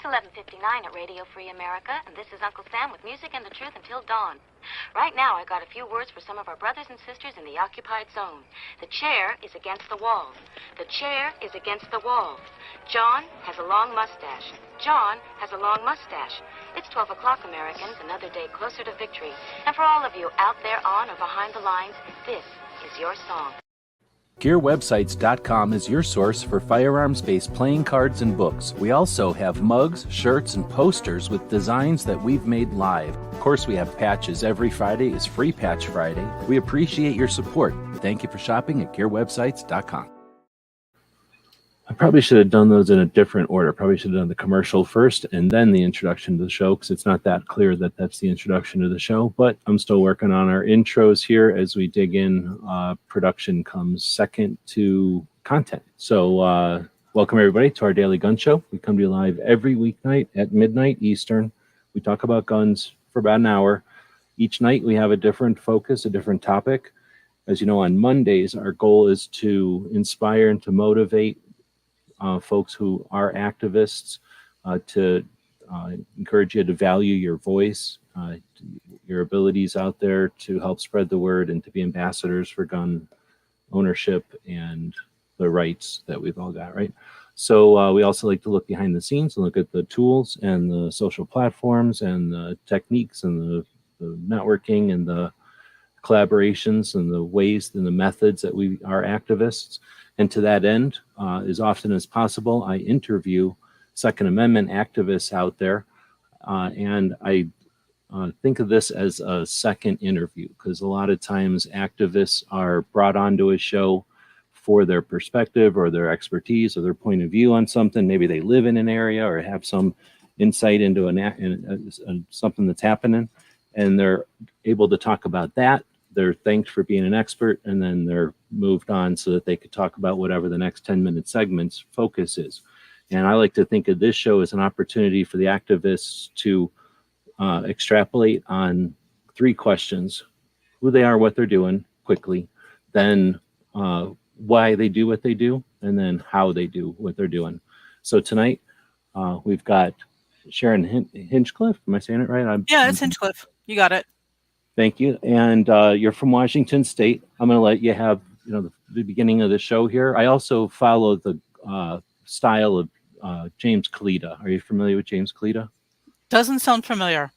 11:59 at Radio Free America, and this is Uncle Sam with music and the truth until dawn. Right now, I got a few words for some of our brothers and sisters in the occupied zone. The chair is against the wall. The chair is against the wall. John has a long mustache. John has a long mustache. It's 12 o'clock, Americans, another day closer to victory. And for all of you out there on or behind the lines, this is your song. GearWebsites.com is your source for firearms-based playing cards and books. We also have mugs, shirts, and posters with designs that we've made live. Of course, we have patches. Every Friday is Free Patch Friday. We appreciate your support. Thank you for shopping at GearWebsites.com. I probably should have done those in a different order. Probably should have done the commercial first and then the introduction to the show, because it's not that clear that that's the introduction to the show. But I'm still working on our intros here as we dig in. Production comes second to content. So welcome everybody to our Daily Gun Show. We come to you live every weeknight at midnight Eastern. We talk about guns for about an hour. Each night we have a different focus, a different topic. As you know, on Mondays, our goal is to inspire and to motivate folks who are activists, to encourage you to value your voice, your abilities out there to help spread the word and to be ambassadors for gun ownership and the rights that we've all got, right? So we also like to look behind the scenes and look at the tools and the social platforms and the techniques and the networking and the collaborations and the ways and the methods that we are activists. And to that end, as often as possible, I interview Second Amendment activists out there. And I think of this as a second interview, because a lot of times activists are brought onto a show for their perspective or their expertise or their point of view on something. Maybe they live in an area or have some insight into something that's happening, and they're able to talk about that. They're thanked for being an expert, and then they're moved on so that they could talk about whatever the next 10-minute segment's focus is. And I like to think of this show as an opportunity for the activists to extrapolate on 3 questions: who they are, what they're doing quickly, then why they do what they do, and then how they do what they're doing. So tonight we've got Sharyn Hinchcliffe. Am I saying it right? Yeah, it's Hinchcliffe. You got it. Thank you. And you're from Washington State. I'm going to let you have the beginning of the show here. I also follow the style of James Kalita. Are you familiar with James Kalita? Doesn't sound familiar.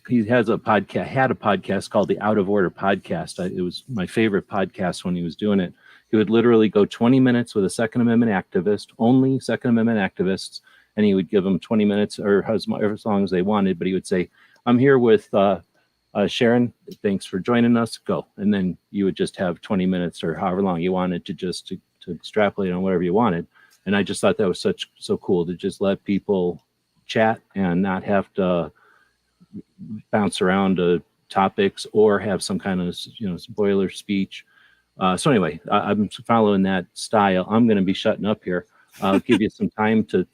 He has a podcast. Had a podcast called the Out of Order Podcast. It was my favorite podcast when he was doing it. He would literally go 20 minutes with a Second Amendment activist, only Second Amendment activists, and he would give them 20 minutes or as long as they wanted. But he would say, "I'm here with Sharyn, thanks for joining us, go." And then you would just have 20 minutes or however long you wanted to extrapolate on whatever you wanted. And I just thought that was so cool to just let people chat and not have to bounce around to topics or have some kind of spoiler speech. So anyway, I'm following that style. I'm going to be shutting up here. I'll give you some time to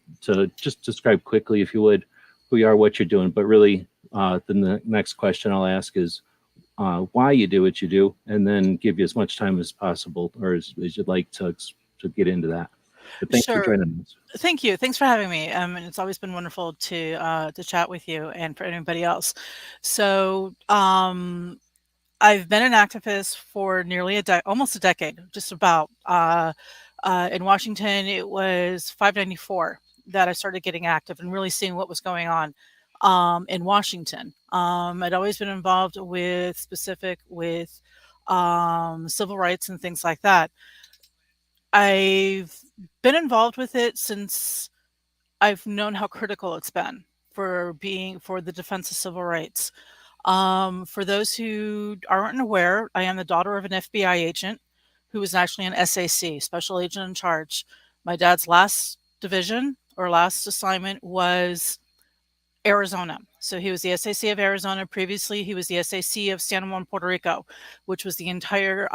just describe quickly, if you would, who you are, what you're doing, but really the next question I'll ask is why you do what you do, and then give you as much time as possible or as you'd like to get into that. But thanks for joining us. Thank you. Thanks for having me. And it's always been wonderful to chat with you and for anybody else. So I've been an activist for nearly almost a decade, just about. In Washington, it was 594 that I started getting active and really seeing what was going on in Washington. I'd always been involved with civil rights and things like that. I've been involved with it since I've known how critical it's been for the defense of civil rights. For those who aren't aware, I am the daughter of an FBI agent who was actually an SAC, Special Agent in Charge. My dad's last division or last assignment was Arizona. So he was the SAC of Arizona. Previously, he was the SAC of San Juan, Puerto Rico, which was the entire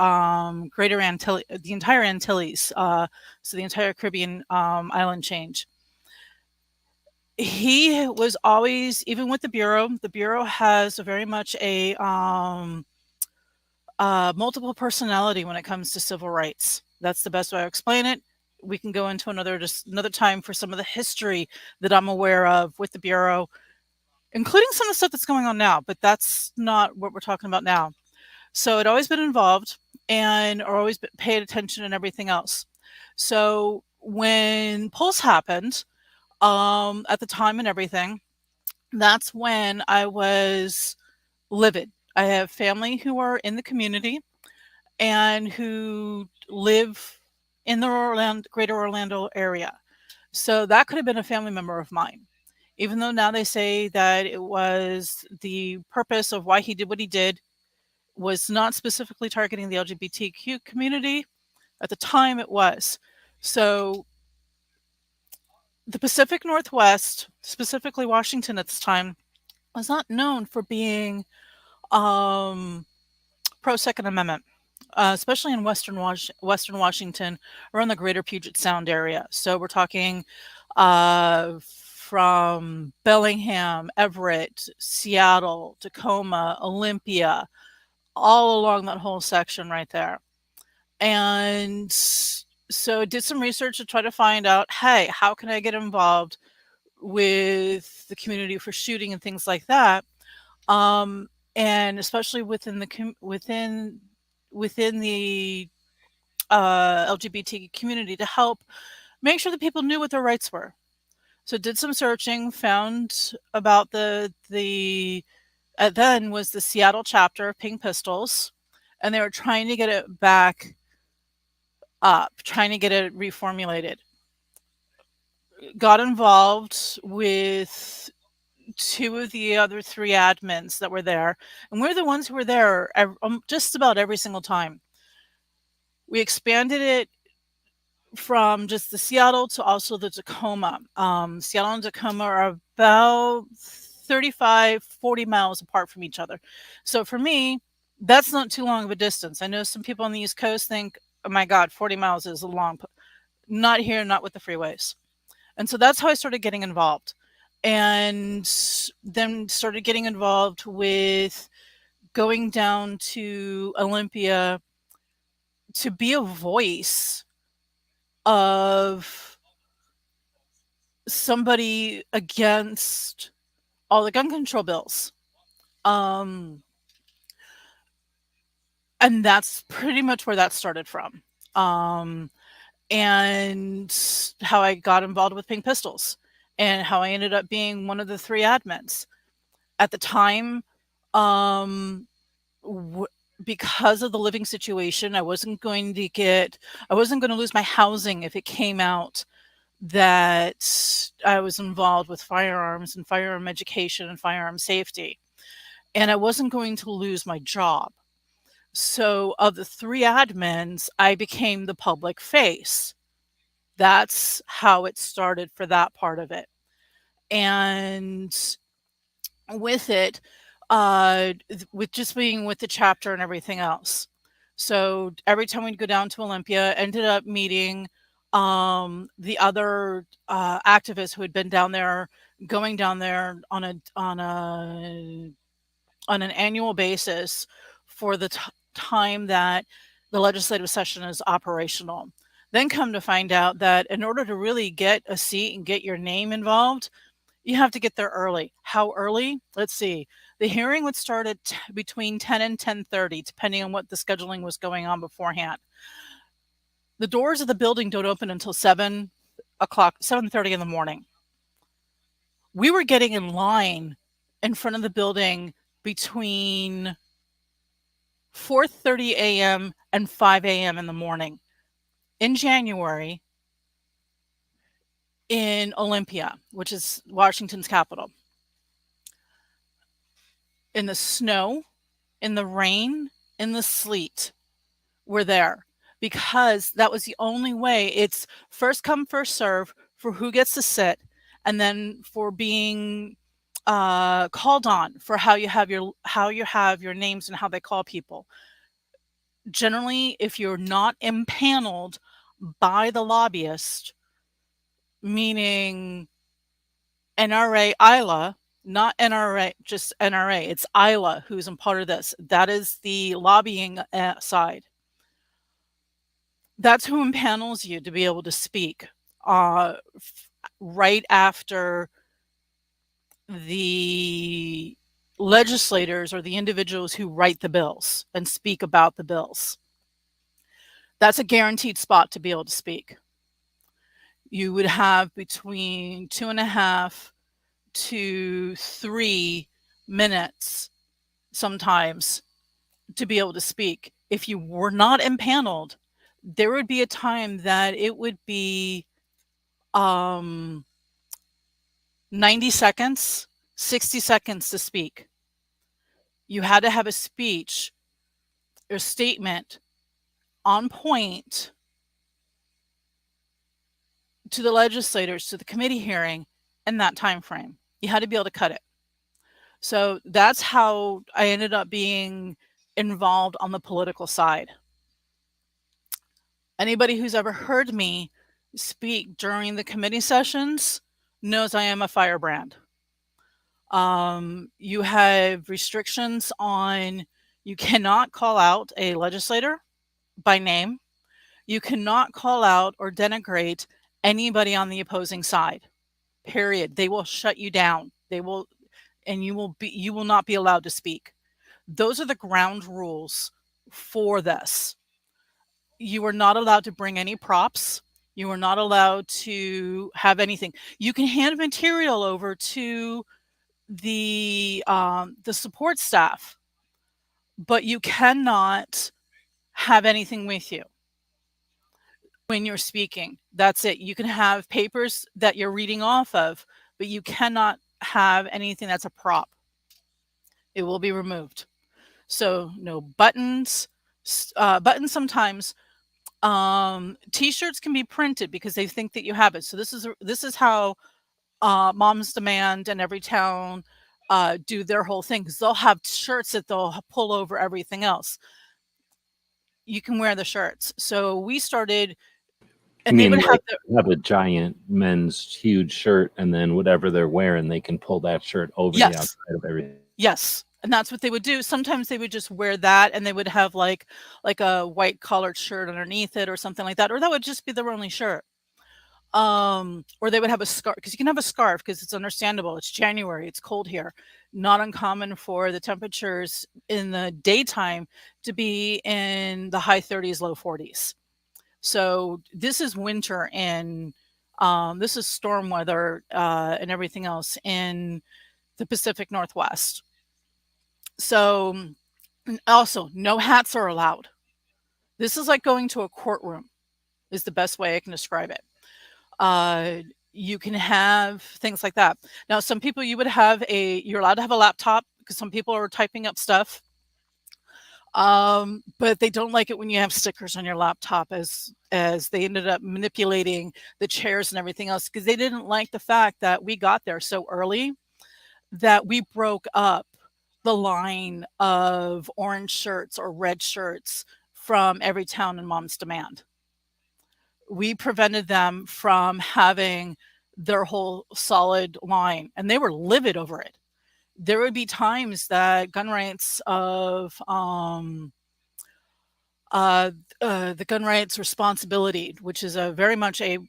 Greater Antilles, the entire Antilles, so the entire Caribbean island change. He was always, even with the Bureau has very much a multiple personality when it comes to civil rights. That's the best way to explain it. we can go into another time for some of the history that I'm aware of with the Bureau, including some of the stuff that's going on now, but that's not what we're talking about now. So I'd always been involved and or always paid attention and everything else. So when Pulse happened, at the time and everything, that's when I was livid. I have family who are in the community and who live in the greater Orlando area. So that could have been a family member of mine. Even though now they say that it was the purpose of why he did what he did was not specifically targeting the LGBTQ community, at the time it was. So the Pacific Northwest, specifically Washington at this time, was not known for being um, pro Second Amendment, especially in Western Washington, around the greater Puget Sound area. So we're talking from Bellingham, Everett, Seattle, Tacoma, Olympia, all along that whole section right there. And so I did some research to try to find out, hey, how can I get involved with the community for shooting and things like that? And especially within the LGBT community to help make sure that people knew what their rights were. So did some searching, found about the then was the Seattle chapter of Pink Pistols, and they were trying to get it back up, trying to get it reformulated. Got involved with two of the other three admins that were there, and we're the ones who were there just about every single time. We expanded it from just the Seattle to also the Tacoma. Seattle and Tacoma are about 35, 40 miles apart from each other. So for me, that's not too long of a distance. I know some people on the East Coast think, oh my God, 40 miles is a long, not here, not with the freeways. And so that's how I started getting involved. And then started getting involved with going down to Olympia to be a voice of somebody against all the gun control bills. And that's pretty much where that started from. And how I got involved with Pink Pistols and how I ended up being one of the three admins. At the time, because of the living situation, I wasn't going to lose my housing if it came out that I was involved with firearms and firearm education and firearm safety. And I wasn't going to lose my job. So of the three admins, I became the public face. That's how it started for that part of it. And with it, with just being with the chapter and everything else. So every time we'd go down to Olympia, ended up meeting the other activists who had been down there, going down there on an annual basis for the time that the legislative session is operational. Then come to find out that in order to really get a seat and get your name involved, you have to get there early. How early? Let's see. The hearing would start at between 10 and 10:30, depending on what the scheduling was going on beforehand. The doors of the building don't open until 7:30 in the morning. We were getting in line in front of the building between 4:30 a.m. and 5 a.m. in the morning in January in Olympia, which is Washington's capital. In the snow, in the rain, in the sleet, we're there because that was the only way. It's first come, first serve for who gets to sit, and then for being called on for how you have your names and how they call people. Generally, if you're not impaneled by the lobbyist, meaning NRA ILA, not NRA, just NRA. It's ILA who's a part of this. That is the lobbying side. That's who impanels you to be able to speak right after the legislators or the individuals who write the bills and speak about the bills. That's a guaranteed spot to be able to speak. You would have between 2.5 to 3 minutes sometimes to be able to speak. If you were not impaneled, there would be a time that it would be 90 seconds, 60 seconds to speak. You had to have a speech or statement on point to the legislators, to the committee hearing in that time frame. You had to be able to cut it. So that's how I ended up being involved on the political side. Anybody who's ever heard me speak during the committee sessions knows I am a firebrand. You have restrictions on, you cannot call out a legislator by name. You cannot call out or denigrate anybody on the opposing side. Period. They will shut you down. They will, and you will not be allowed to speak. Those are the ground rules for this. You are not allowed to bring any props. You are not allowed to have anything. You can hand material over to the support staff, but you cannot have anything with you when you're speaking. That's it. You can have papers that you're reading off of, but you cannot have anything that's a prop. It will be removed. So no buttons. Buttons sometimes. T-shirts can be printed because they think that you have it. So this is how Moms Demand and Everytown do their whole thing, because they'll have shirts that they'll pull over everything else. You can wear the shirts. So we started, and they would have a giant men's huge shirt, and then whatever they're wearing, they can pull that shirt over the outside of everything. Yes. And that's what they would do. Sometimes they would just wear that, and they would have like a white collared shirt underneath it or something like that, or that would just be their only shirt. Or they would have a scarf, because you can have a scarf because it's understandable. It's January, it's cold here. Not uncommon for the temperatures in the daytime to be in the high 30s, low 40s. So this is winter, and this is storm weather and everything else in the Pacific Northwest. So also, no hats are allowed. This is like going to a courtroom, is the best way I can describe it. You can have things like that. Now, some people, you're allowed to have a laptop because some people are typing up stuff. But they don't like it when you have stickers on your laptop, as they ended up manipulating the chairs and everything else, because they didn't like the fact that we got there so early that we broke up the line of orange shirts or red shirts from Everytown and Moms Demand. We prevented them from having their whole solid line, and they were livid over it. There would be times that gun rights of the Gun Rights Responsibility, which is very much a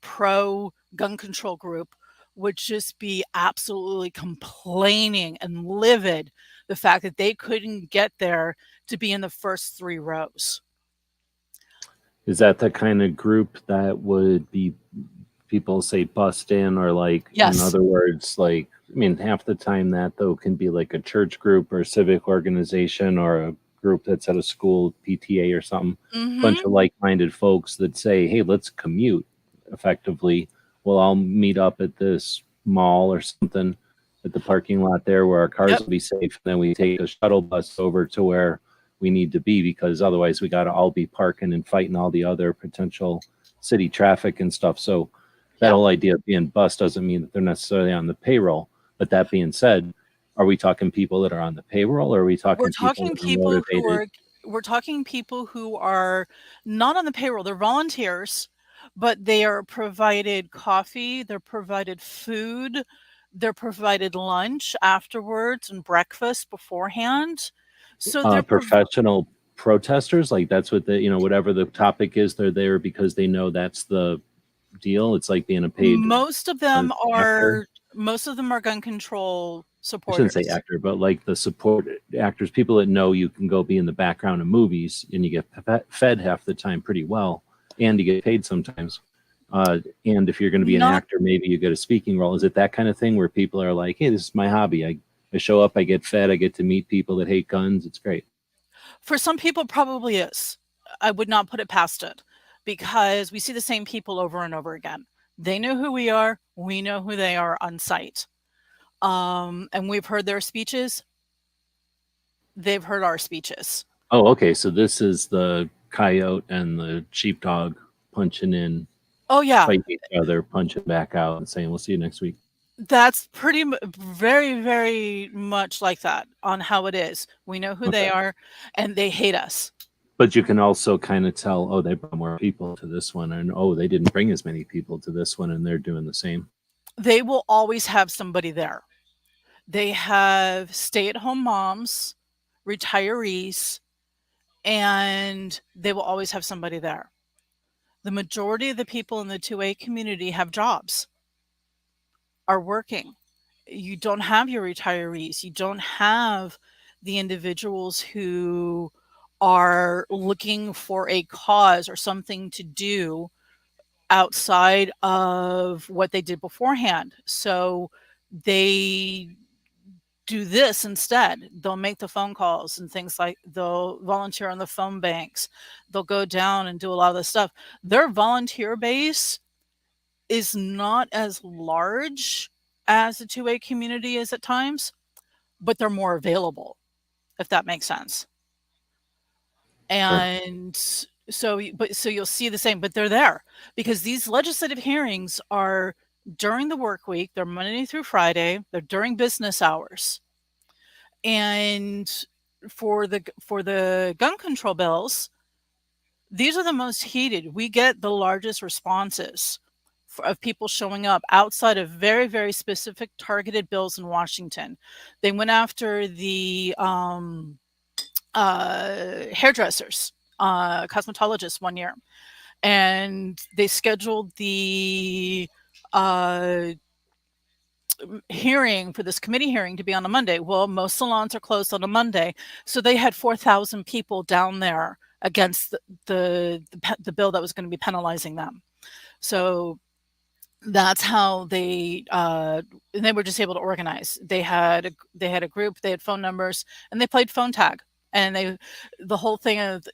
pro gun control group, would just be absolutely complaining and livid the fact that they couldn't get there to be in the first 3 rows. Is that the kind of group that would be, people say, bust in, or like, yes. In other words, like, I mean, half the time that though can be like a church group or a civic organization or a group that's at a school, PTA or something, Mm-hmm. bunch of like-minded folks that say, hey, let's commute effectively. Well, I'll meet up at this mall or something at the parking lot there where our cars will be safe. And then we take a shuttle bus over to where we need to be, because otherwise we got to all be parking and fighting all the other potential city traffic and stuff. So that whole idea of being bus doesn't mean that they're necessarily on the payroll. But that being said, are we talking people that are on the payroll, or are we talking we're talking people who are not on the payroll? They're volunteers, but they are provided coffee, they're provided food, they're provided lunch afterwards and breakfast beforehand. So they're professional protesters? Like that's what the, whatever the topic is, they're there because they know that's the deal. It's like being a paid Most of them actor. are gun control I shouldn't supporters. say actor, but like the support actors, people that know you can go be in the background of movies and you get fed half the time pretty well, and you get paid sometimes. And if you're going to be an Not actor, maybe you get a speaking role. Is it that kind of thing where people are like, hey, this is my hobby. I show up, I get fed, I get to meet people that hate guns. It's great. for some people, probably is. I would not put it past it because we see the same people over and over again. They know who we are. We know who they are on site. And we've heard their speeches. They've heard our speeches. Oh, okay. So this is the coyote and the sheepdog punching in, Oh, yeah. fighting each other, punching back out, and saying, "We'll see you next week." That's very, very much like that on how it is. We know who they are, and they hate us. But you can also kind of tell, oh, they brought more people to this one, and oh, they didn't bring as many people to this one, and they're doing the same. They will always have somebody there. They have stay-at-home moms, retirees, and they will always have somebody there. The majority of the people in the 2A community have jobs, are working. You don't have your retirees. You don't have the individuals who are looking for a cause or something to do outside of what they did beforehand. So they do this instead. They'll make the phone calls and things like they'll volunteer on the phone banks. They'll go down and do a lot of this stuff. Their volunteer base is not as large as the 2A community is at times, but they're more available, if that makes sense. And so you'll see the same, but they're there because these legislative hearings are during the work week. They're Monday through Friday. They're during business hours. And for the gun control bills, these are the most heated. We get the largest responses of people showing up outside of very, very specific targeted bills in Washington. They went after the hairdressers, cosmetologists one year, and they scheduled the hearing for this committee hearing to be on a Monday. Well, most salons are closed on a Monday, so they had 4,000 people down there against the bill that was going to be penalizing them. So that's how they were just able to organize. They had a group, they had phone numbers, and they played phone tag. And the whole thing of,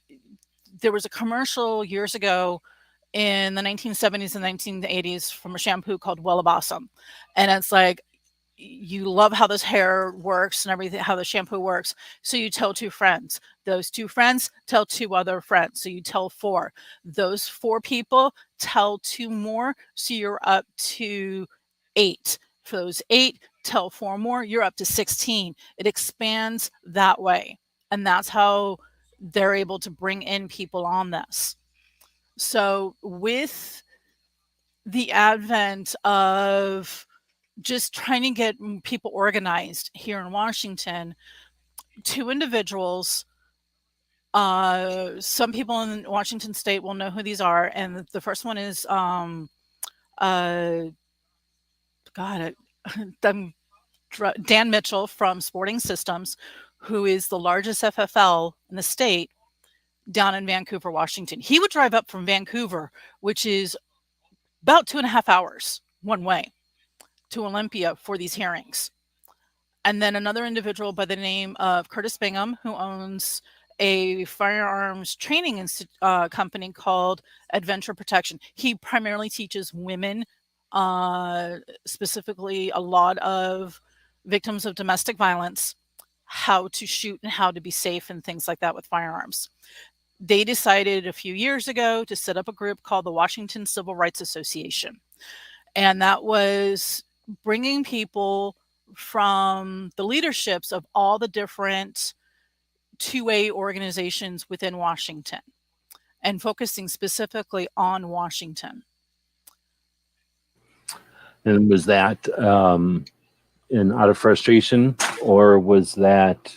there was a commercial years ago in the 1970s and 1980s from a shampoo called Wellabossom. And it's like, you love how this hair works and everything, how the shampoo works. So you tell 2 friends. Those 2 friends tell 2 other friends. So you tell 4. Those 4 people tell 2 more. So you're up to 8. For those 8, tell 4 more. You're up to 16. It expands that way. And that's how they're able to bring in people on this. So with the advent of just trying to get people organized here in Washington, 2 individuals, some people in Washington state will know who these are. And the first one is, Dan Mitchell from Sporting Systems, who is the largest FFL in the state down in Vancouver, Washington. He would drive up from Vancouver, which is about 2.5 hours one way, to Olympia for these hearings. And then another individual by the name of Curtis Bingham, who owns a firearms training company called Adventure Protection. He primarily teaches women, specifically a lot of victims of domestic violence, how to shoot and how to be safe and things like that with firearms. They decided a few years ago to set up a group called the Washington Civil Rights Association. And that was bringing people from the leaderships of all the different 2A organizations within Washington and focusing specifically on Washington. And was that out of frustration, or was that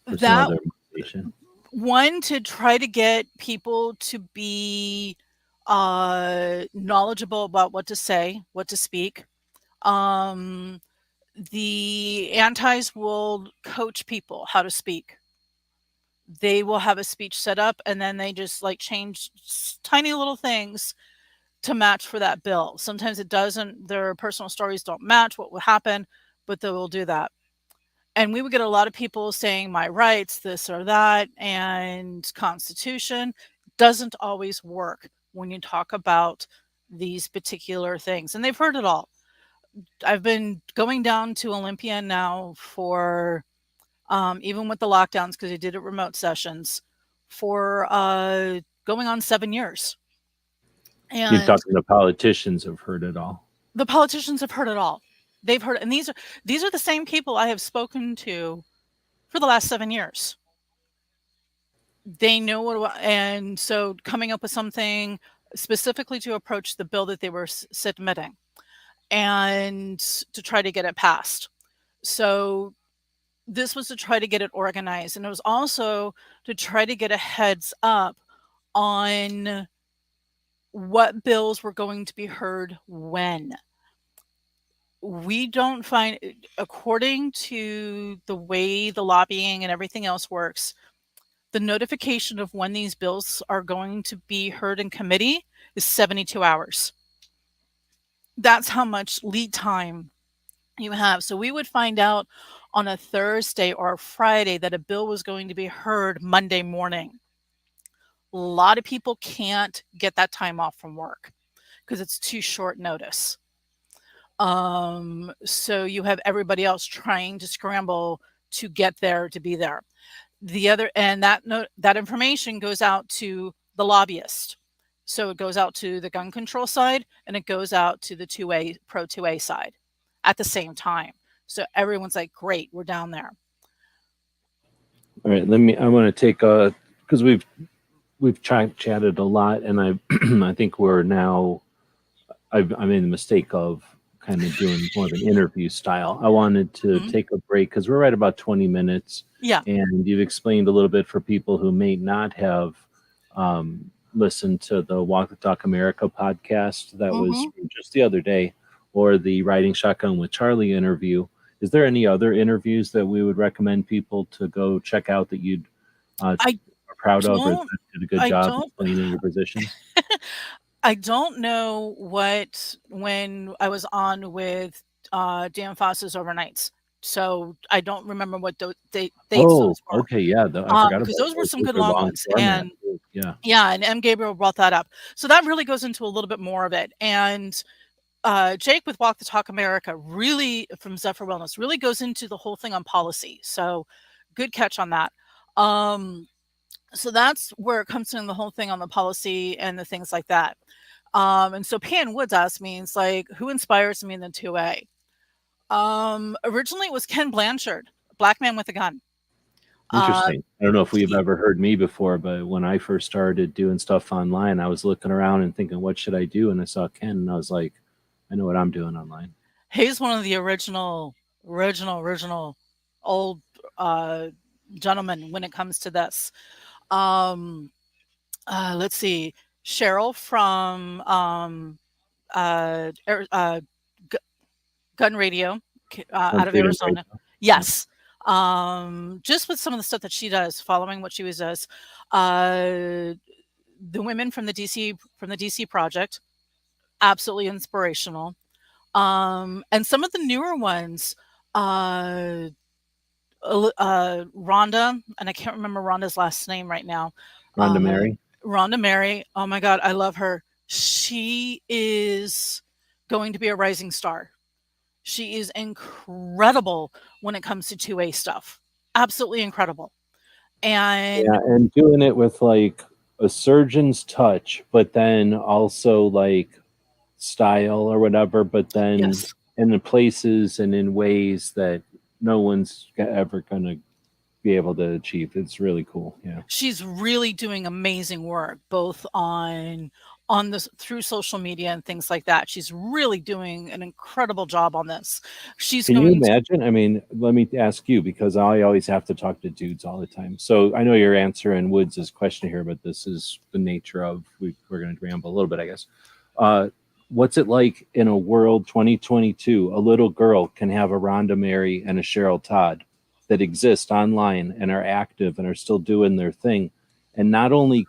for some other motivation? One, to try to get people to be knowledgeable about what to say, what to speak. Um, the antis will coach people how to speak. They will have a speech set up and then they just like change tiny little things to match for that bill. Sometimes it doesn't, their personal stories don't match what will happen, but they will do that. And we would get a lot of people saying my rights, this or that, and Constitution doesn't always work when you talk about these particular things. And they've heard it all. I've been going down to Olympia now for, even with the lockdowns, because they did it remote sessions, for going on 7 years. You're And talking the politicians have heard it all. the politicians have heard it all. They've heard, and these are the same people I have spoken to for the last 7 years. They know what, and so coming up with something specifically to approach the bill that they were submitting and to try to get it passed. So this was to try to get it organized, and it was also to try to get a heads up on what bills were going to be heard when. We don't find, according to the way the lobbying and everything else works, the notification of when these bills are going to be heard in committee is 72 hours. That's how much lead time you have. So we would find out on a Thursday or a Friday that a bill was going to be heard Monday morning. A lot of people can't get that time off from work because it's too short notice. So you have everybody else trying to scramble to get there, to be there. The other, and that information goes out to the lobbyist. So it goes out to the gun control side and it goes out to the 2A, pro 2A side at the same time. So everyone's like, great, we're down there. All right, I want to take because we've chatted a lot, and I think we're now. I made the mistake of kind of doing more of an interview style. I wanted to take a break because we're right about 20 minutes. Yeah. And you've explained a little bit for people who may not have listened to the Walk the Talk America podcast that was just the other day, or the Riding Shotgun with Charlie interview. Is there any other interviews that we would recommend people to go check out that you'd are proud of, or that did a good job explaining your position? I don't know when I was on with Dan Foss's Overnights. So I don't remember what those dates those were. Okay, yeah, I forgot about those were some good long ones. Format. And and M. Gabriel brought that up. So that really goes into a little bit more of it. And Jake with Walk the Talk America, really, from Zephyr Wellness, really goes into the whole thing on policy. So good catch on that. So that's where it comes in, the whole thing on the policy and the things like that. And so Pan Woods asked me, it's like, who inspires me in the 2A? Originally it was Ken Blanchard, Black Man with a Gun. Interesting. I don't know if we've ever heard me before, but when I first started doing stuff online, I was looking around and thinking, what should I do? And I saw Ken and I was like, I know what I'm doing online. He's one of the original old gentlemen when it comes to this. Let's see, Cheryl from Gun Radio out of Arizona. Yes. Just with some of the stuff that she does, following what she does. The women from the DC Project, absolutely inspirational. And some of the newer ones, Rhonda, and I can't remember Rhonda's last name right now. Rhonda Mary. Rhonda Mary. Oh my God, I love her. She is going to be a rising star. She is incredible when it comes to 2A stuff. Absolutely incredible. And doing it with like a surgeon's touch, but then also like style or whatever, but then in the places and in ways that no one's ever going to be able to achieve. It's really cool. Yeah. She's really doing amazing work, both on on this through social media and things like that. She's really doing an incredible job on this. She's Can you going to, imagine? I mean, let me ask you because I always have to talk to dudes all the time. So I know you're answering Woods' question here, but this is the nature of we're going to ramble a little bit, I guess. Uh, what's it like in a world 2022? A little girl can have a Rhonda Mary and a Cheryl Todd that exist online and are active and are still doing their thing, and not only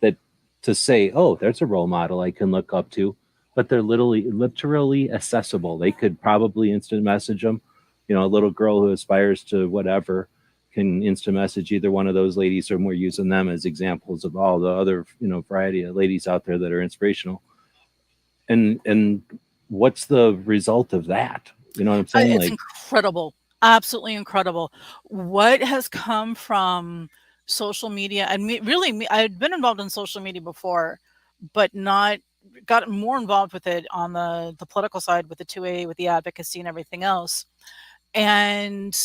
that to say, "Oh, there's a role model I can look up to," but they're literally accessible. They could probably instant message them. You know, a little girl who aspires to whatever can instant message either one of those ladies, or we're using them as examples of all the other, variety of ladies out there that are inspirational. And what's the result of that? You know what I'm saying? it's Like, incredible, absolutely incredible. What has come from social media and I'd been involved in social media before, but not got more involved with it on the political side with the 2A, with the advocacy and everything else. And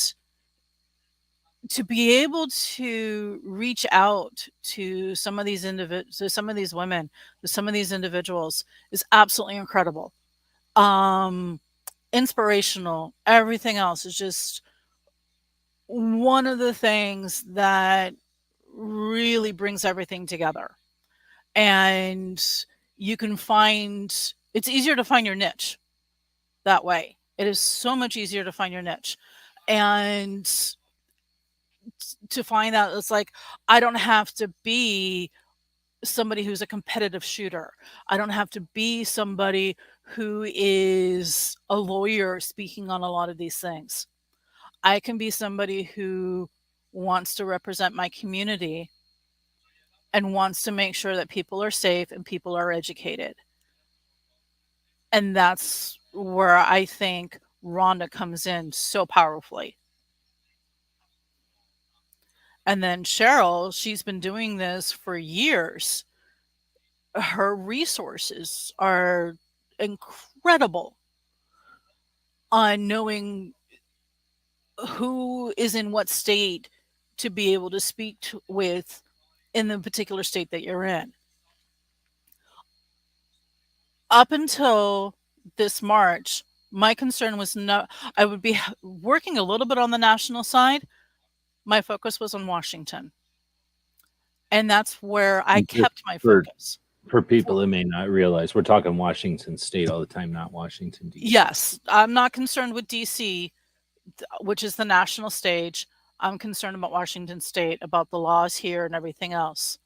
to be able to reach out to some of these to some of these women, to some of these individuals is absolutely incredible. Um, Inspirational. Everything else is just one of the things that really brings everything together. And you can find it's easier to find your niche that way. It is so much easier to find your niche. And to find out it's like I don't have to be somebody who's a competitive shooter. I don't have to be somebody who is a lawyer speaking on a lot of these things. I can be somebody who wants to represent my community and wants to make sure that people are safe and people are educated. And that's where I think Rhonda comes in so powerfully. And then Cheryl, she's been doing this for years. Her resources are incredible on knowing who is in what state to be able to speak with in the particular state that you're in. Up until this March, my concern was not, I would be working a little bit on the national side. My focus was on Washington. And that's where I kept my for focus. for people that may not realize, we're talking Washington State all the time, not Washington D.C. Yes, I'm not concerned with DC, which is the national stage. I'm concerned about Washington State, about the laws here and everything else.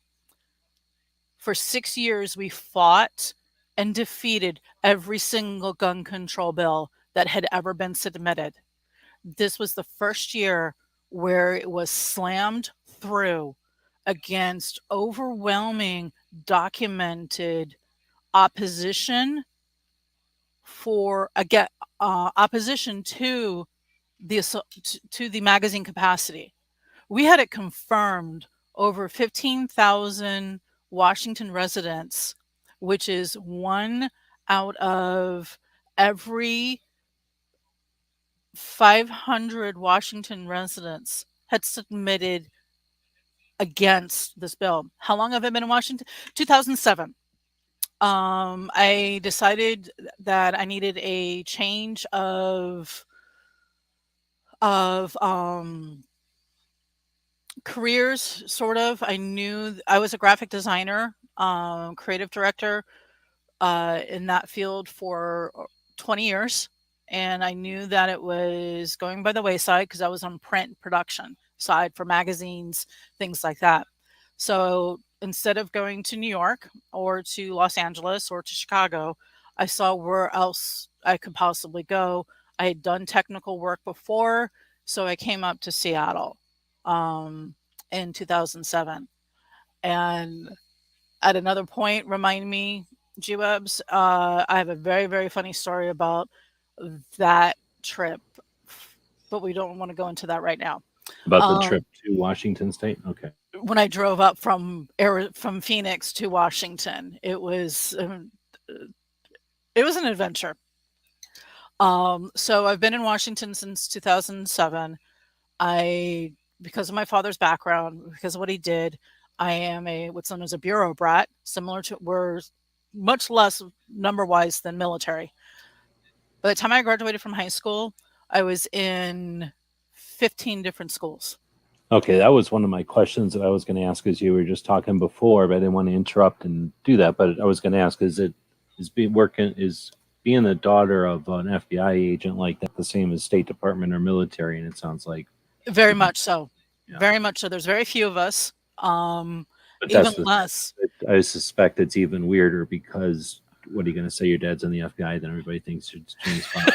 For 6 years, we fought and defeated every single gun control bill that had ever been submitted. This was the first year where it was slammed through against overwhelming documented opposition opposition to the magazine capacity. We had it confirmed over 15,000 Washington residents, which is one out of every 500 Washington residents had submitted against this bill. How long have I been in Washington? 2007. I decided that I needed a change of careers, sort of. I knew I was a graphic designer, creative director in that field for 20 years. And I knew that it was going by the wayside because I was on print production side for magazines, things like that. So instead of going to New York or to Los Angeles or to Chicago, I saw where else I could possibly go. I had done technical work before, so I came up to Seattle in 2007. And at another point, remind me, G-Webs, I have a very, very funny story about that trip, but we don't want to go into that right now. About the trip to Washington State? Okay. When I drove up from Phoenix to Washington, it was an adventure. So I've been in Washington since 2007. Because of my father's background, because of what he did, I am what's known as a bureau brat, similar to much less number-wise than military. By the time I graduated from high school, I was in 15 different schools. Okay, that was one of my questions that I was going to ask, as you were just talking before, but I didn't want to interrupt and do that. But I was going to ask: is being the daughter of an FBI agent like that the same as State Department or military? And it sounds like Very much so. yeah. Very much so. There's very few of us. But Even that's the less. I suspect it's even weirder because what are you going to say? Your dad's in the FBI, then everybody thinks it's James Bond.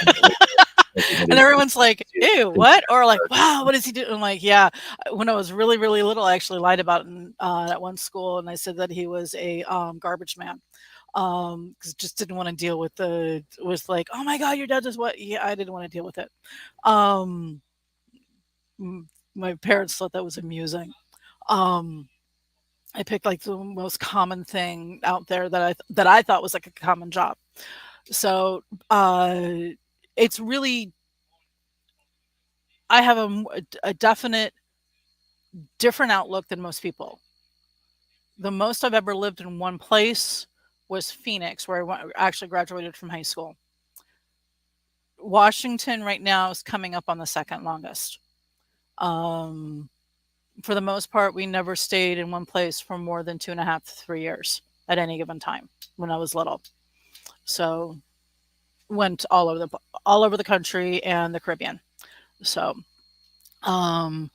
And everyone's like, ew, what? Or like, wow, what is he doing? I'm like, yeah. When I was really, really little, I actually lied about it at one school, and I said that he was a garbage man. Because just didn't want to deal with was like, oh my God, your dad does what? Yeah, I didn't want to deal with it. Um, my parents thought that was amusing. I picked like the most common thing out there that I thought was like a common job. So it's really, I have a definite different outlook than most people. The most I've ever lived in one place was Phoenix, where I actually graduated from high school. Washington right now is coming up on the second longest. For the most part, we never stayed in one place for more than 2.5 to 3 years at any given time when I was little. So went all over the country and the Caribbean. So, and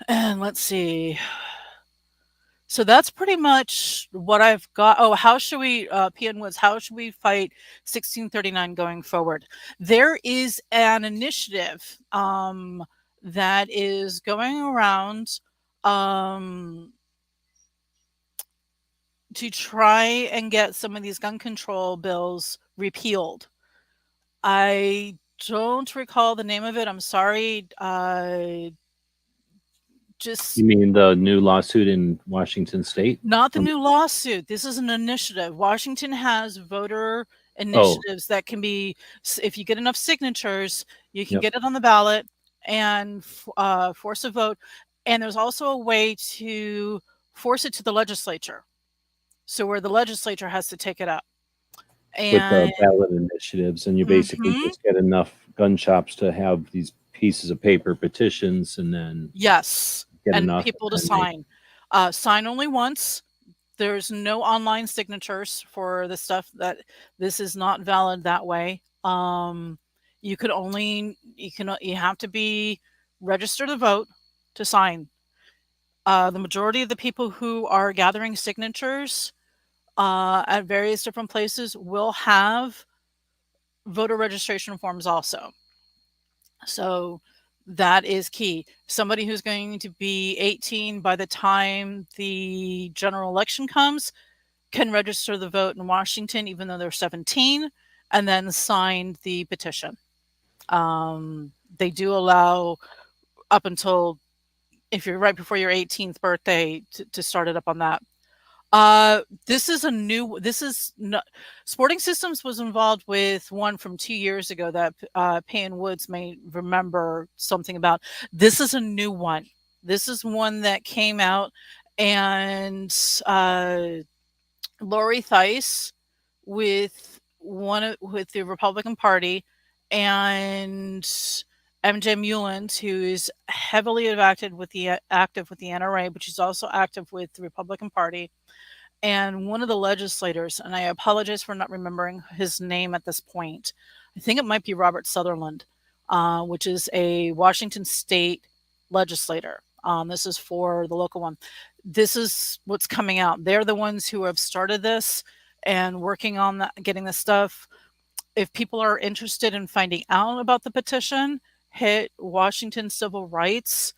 let's see. So that's pretty much what I've got. Oh, how should we, PN Woods, how should we fight 1639 going forward? There is an initiative that is going around to try and get some of these gun control bills repealed. I don't recall the name of it. I'm sorry. You mean the new lawsuit in Washington State? Not the new lawsuit. This is an initiative. Washington has voter initiatives that can be, if you get enough signatures, you can get it on the ballot and force a vote. And there's also a way to force it to the legislature. So where the legislature has to take it up. With the ballot initiatives, and you basically just get enough gun shops to have these pieces of paper petitions, and then yes, get and enough people to sign. Sign only once. There's no online signatures for the stuff that this is not valid that way. You have to be registered to vote to sign. The majority of the people who are gathering signatures at various different places will have voter registration forms also. So that is key. Somebody who's going to be 18 by the time the general election comes can register the vote in Washington, even though they're 17, and then sign the petition. They do allow up until, if you're right before your 18th birthday, to start it up on that. Sporting Systems was involved with one from 2 years ago that Payne Woods may remember something about. This is a new one. This is one that came out, and Lori Theis with the Republican Party, and MJ Mullins, who is heavily active with the NRA, but she's also active with the Republican Party. And one of the legislators, and I apologize for not remembering his name at this point. I think it might be Robert Sutherland, which is a Washington State legislator. This is for the local one. This is what's coming out. They're the ones who have started this and working on getting this stuff. If people are interested in finding out about the petition, hit Washington Civil Rights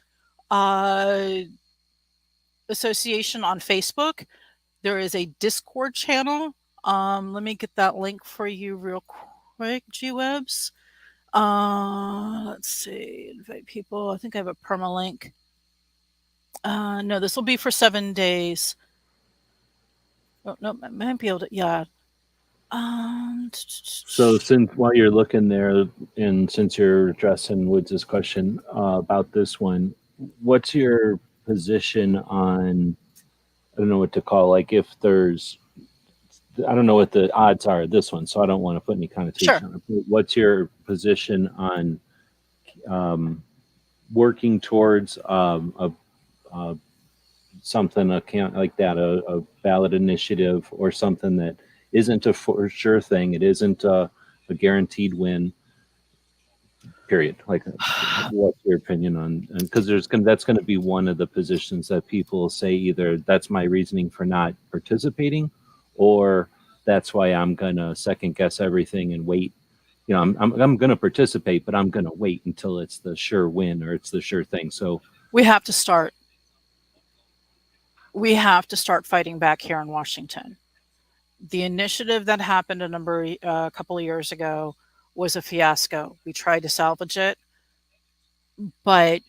Association on Facebook. There is a Discord channel. Let me get that link for you real quick, G-Webs. Let's see, invite people. I think I have a permalink. No, this will be for 7 days. Oh, no, I might be able to, yeah. So while you're looking there, and since you're addressing Woods' question about this one, what's your position on, I don't know what to call, like if there's I don't know what the odds are of this one, so I don't want to put any Sure. connotation on it. What's your position on working towards a something like that, a ballot initiative or something that isn't a for sure thing? It isn't a guaranteed win. Period. Like, what's your opinion on? Because that's going to be one of the positions that people say either that's my reasoning for not participating, or that's why I'm going to second guess everything and wait. I'm going to participate, but I'm going to wait until it's the sure win or it's the sure thing. So We have to start. We have to start fighting back here in Washington. The initiative that happened a couple of years ago was a fiasco. We tried to salvage it, but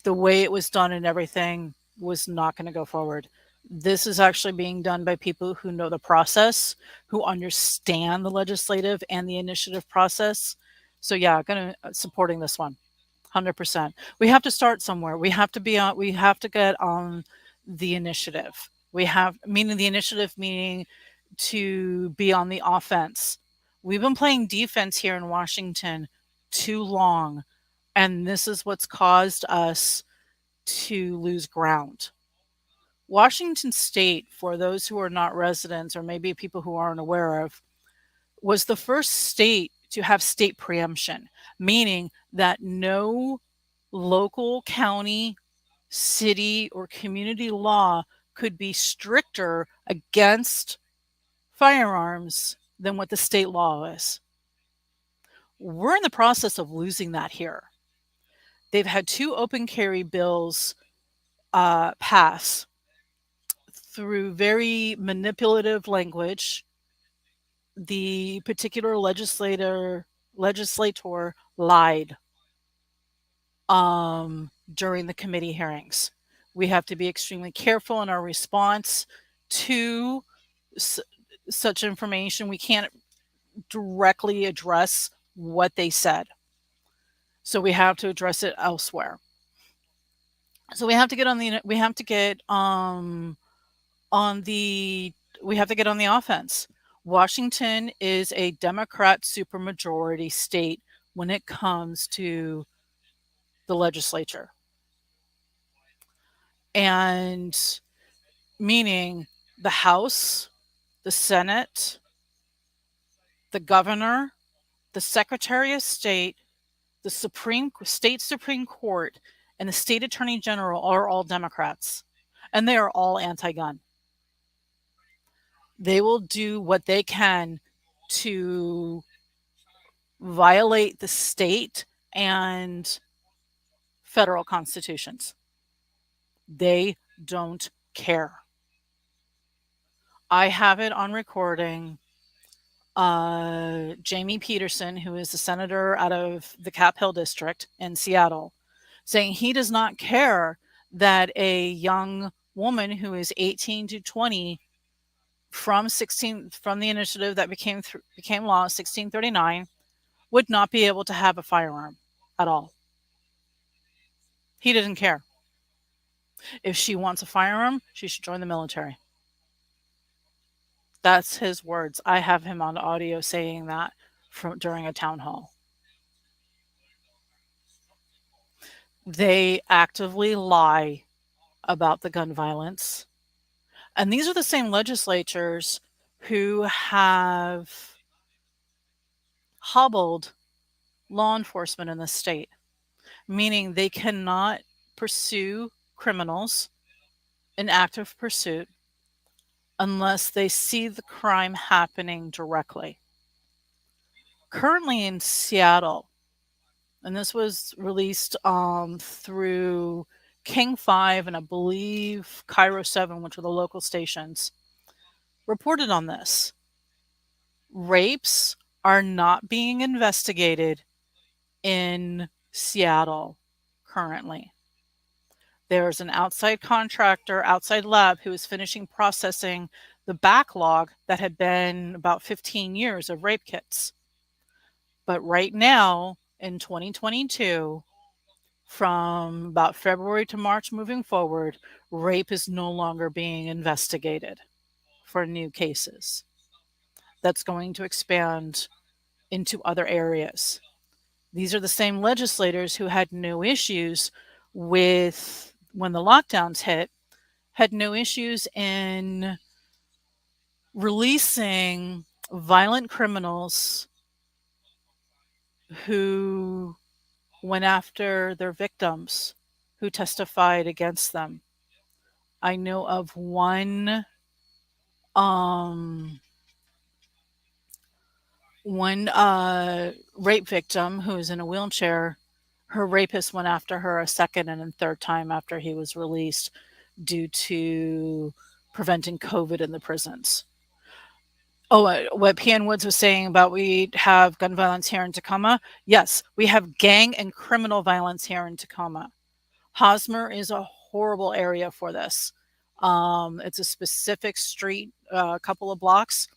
the way it was done and everything was not going to go forward. This is actually being done by people who know the process, who understand the legislative and the initiative process. So yeah, going to supporting this one, 100%. We have to start somewhere. We have to be on. We have to get on the initiative. Meaning the initiative, meaning to be on the offense. We've been playing defense here in Washington too long, and this is what's caused us to lose ground. Washington State, for those who are not residents or maybe people who aren't aware of, was the first state to have state preemption, meaning that no local, county, city, or community law could be stricter against firearms than what the state law is. We're in the process of losing that here. They've had 2 open carry bills pass through very manipulative language. The particular legislator lied during the committee hearings. We have to be extremely careful in our response to such information. We can't directly address what they said, so we have to address it elsewhere. So we have to get on the offense. Washington is a Democrat supermajority state when it comes to the legislature. And meaning the House, the Senate, the governor, the Secretary of State, the state Supreme Court, and the state Attorney General are all Democrats, and they are all anti-gun. They will do what they can to violate the state and federal constitutions. They don't care. I have it on recording. Jamie Peterson, who is the senator out of the Cap Hill district in Seattle, saying he does not care that a young woman who is 18 to 20 from the initiative that became law 1639 would not be able to have a firearm at all. He didn't care. If she wants a firearm, she should join the military. That's his words. I have him on audio saying that during a town hall. They actively lie about the gun violence. And these are the same legislatures who have hobbled law enforcement in the state, meaning they cannot pursue criminals in active pursuit unless they see the crime happening directly. Currently in Seattle, and this was released through King 5 and I believe Cairo 7, which are the local stations, reported on this. Rapes are not being investigated in Seattle currently. There's an outside contractor, outside lab, who is finishing processing the backlog that had been about 15 years of rape kits. But right now, in 2022, from about February to March moving forward, rape is no longer being investigated for new cases. that's going to expand into other areas. These are the same legislators who had no issues with, when the lockdowns hit, had no issues in releasing violent criminals who went after their victims, who testified against them. I know of one rape victim who was in a wheelchair. Her rapist went after her a second and a third time after he was released due to preventing COVID in the prisons. Oh, what P.N. Woods was saying about we have gun violence here in Tacoma. Yes, we have gang and criminal violence here in Tacoma. Hosmer is a horrible area for this. It's a specific street, a couple of blocks.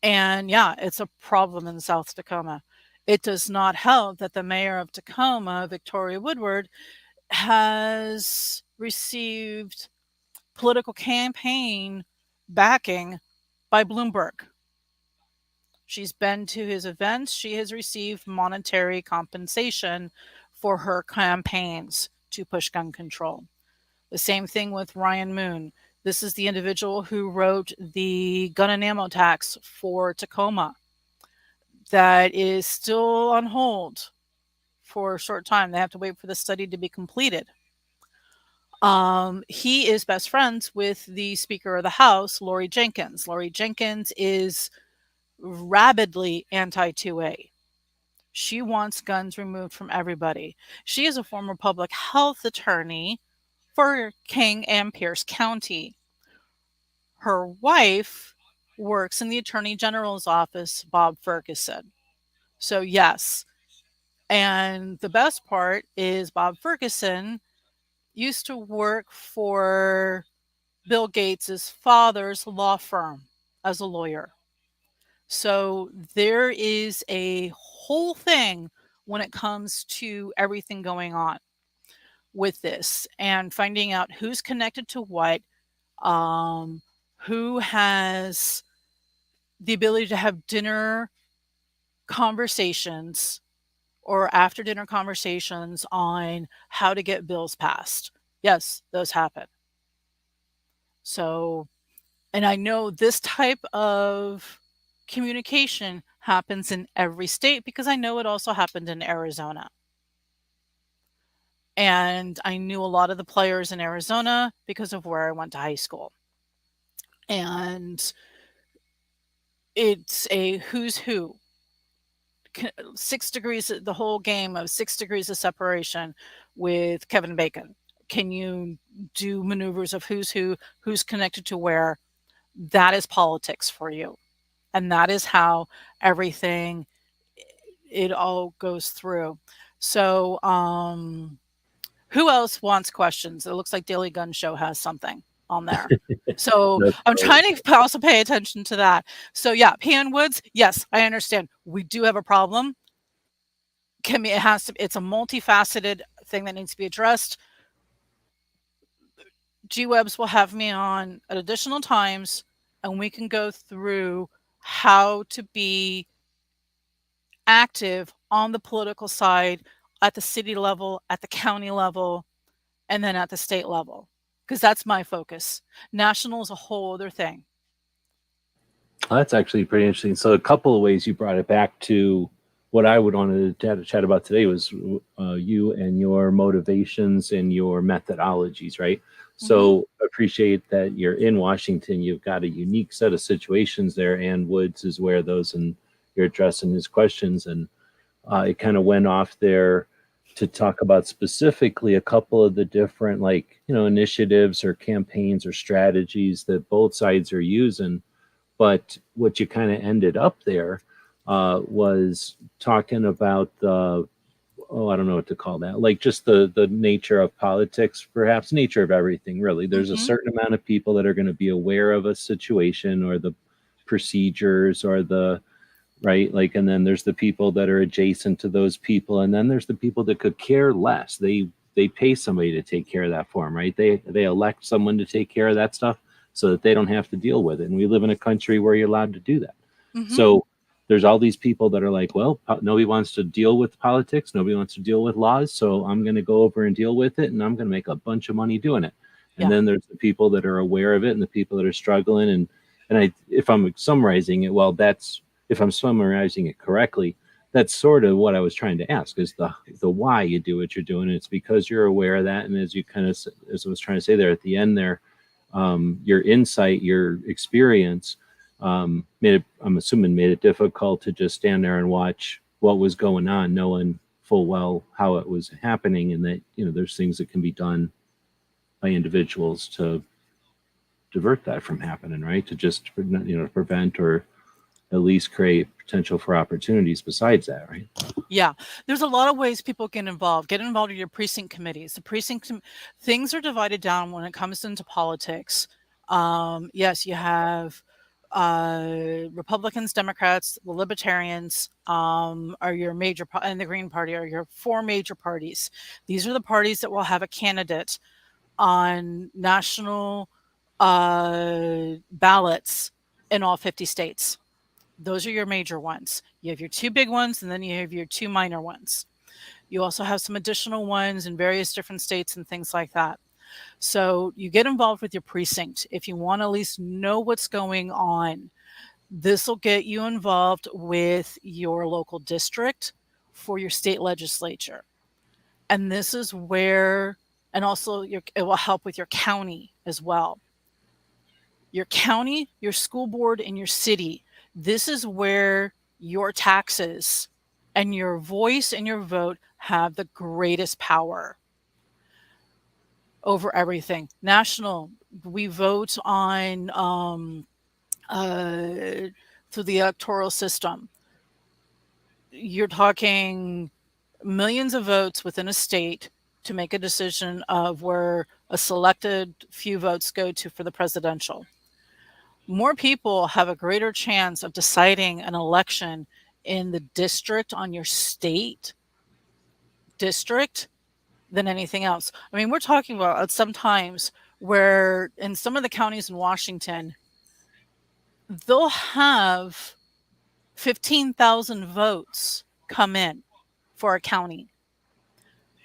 And yeah, it's a problem in South Tacoma. It does not help that the mayor of Tacoma, Victoria Woodward, has received political campaign backing by Bloomberg. She's been to his events. She has received monetary compensation for her campaigns to push gun control. The same thing with Ryan Moon. This is the individual who wrote the gun and ammo tax for Tacoma that is still on hold for a short time. They have to wait for the study to be completed. He is best friends with the Speaker of the House, Lori Jenkins. Lori Jenkins is rabidly anti-2A. She wants guns removed from everybody. She is a former public health attorney for King and Pierce County. Her wife works in the Attorney General's office, Bob Ferguson. So yes. And the best part is Bob Ferguson used to work for Bill Gates's father's law firm as a lawyer. So there is a whole thing when it comes to everything going on with this and finding out who's connected to what, who has the ability to have dinner conversations or after dinner conversations on how to get bills passed. Yes, those happen. So, and I know this type of communication happens in every state because I know it also happened in Arizona. And I knew a lot of the players in Arizona because of where I went to high school. And it's a who's who. 6 degrees, the whole game of 6 degrees of separation with Kevin Bacon. Can you do maneuvers of who's who, who's connected to where? That is politics for you. And that is how everything, it all goes through. So, who else wants questions? It looks like Daily Gun Show has something on there. So I'm trying to also pay attention to that. So yeah, P.N. Woods, yes, I understand. We do have a problem. It's a multifaceted thing that needs to be addressed. G-Webs will have me on at additional times and we can go through how to be active on the political side at the city level, at the county level, and then at the state level, because that's my focus. National is a whole other thing. That's actually pretty interesting. So a couple of ways you brought it back to what I would want to chat about today was you and your motivations and your methodologies, right? Mm-hmm. So appreciate that you're in Washington. You've got a unique set of situations there, and Woods is where those, and you're addressing his questions. And it kind of went off there to talk about specifically a couple of the different, initiatives or campaigns or strategies that both sides are using. But what you kind of ended up there was talking about I don't know what to call that, like just the nature of politics, perhaps nature of everything, really. There's a certain amount of people that are going to be aware of a situation or the procedures or right? And then there's the people that are adjacent to those people. And then there's the people that could care less. They pay somebody to take care of that for them, right? They elect someone to take care of that stuff so that they don't have to deal with it. And we live in a country where you're allowed to do that. Mm-hmm. So there's all these people that are like, well, nobody wants to deal with politics, nobody wants to deal with laws, so I'm going to go over and deal with it, and I'm going to make a bunch of money doing it. And Yeah. then there's the people that are aware of it, and the people that are struggling. And if I'm summarizing it, well, if I'm summarizing it correctly, that's sort of what I was trying to ask, is the why you do what you're doing. And it's because you're aware of that, and as I was trying to say there at the end there, your insight, your experience, I'm assuming made it difficult to just stand there and watch what was going on, knowing full well how it was happening, and that there's things that can be done by individuals to divert that from happening, right? To just prevent or at least create potential for opportunities besides that, right? Yeah, there's a lot of ways people get involved. Get involved in your precinct committees. Things are divided down when it comes into politics. Yes, you have Republicans, Democrats, the Libertarians are your major, and the Green Party are your four major parties. These are the parties that will have a candidate on national ballots in all 50 states. Those are your major ones. You have your two big ones, and then you have your two minor ones. You also have some additional ones in various different states and things like that. So you get involved with your precinct if you want to at least know what's going on. This will get you involved with your local district for your state legislature. And this is where, and also it will help with your county as well. Your county, your school board, and your city. This is where your taxes and your voice and your vote have the greatest power over everything. National, we vote on through the electoral system. You're talking millions of votes within a state to make a decision of where a selected few votes go to for the presidential. More people have a greater chance of deciding an election in the district on your state district than anything else. I mean, we're talking about sometimes where in some of the counties in Washington, they'll have 15,000 votes come in for a county.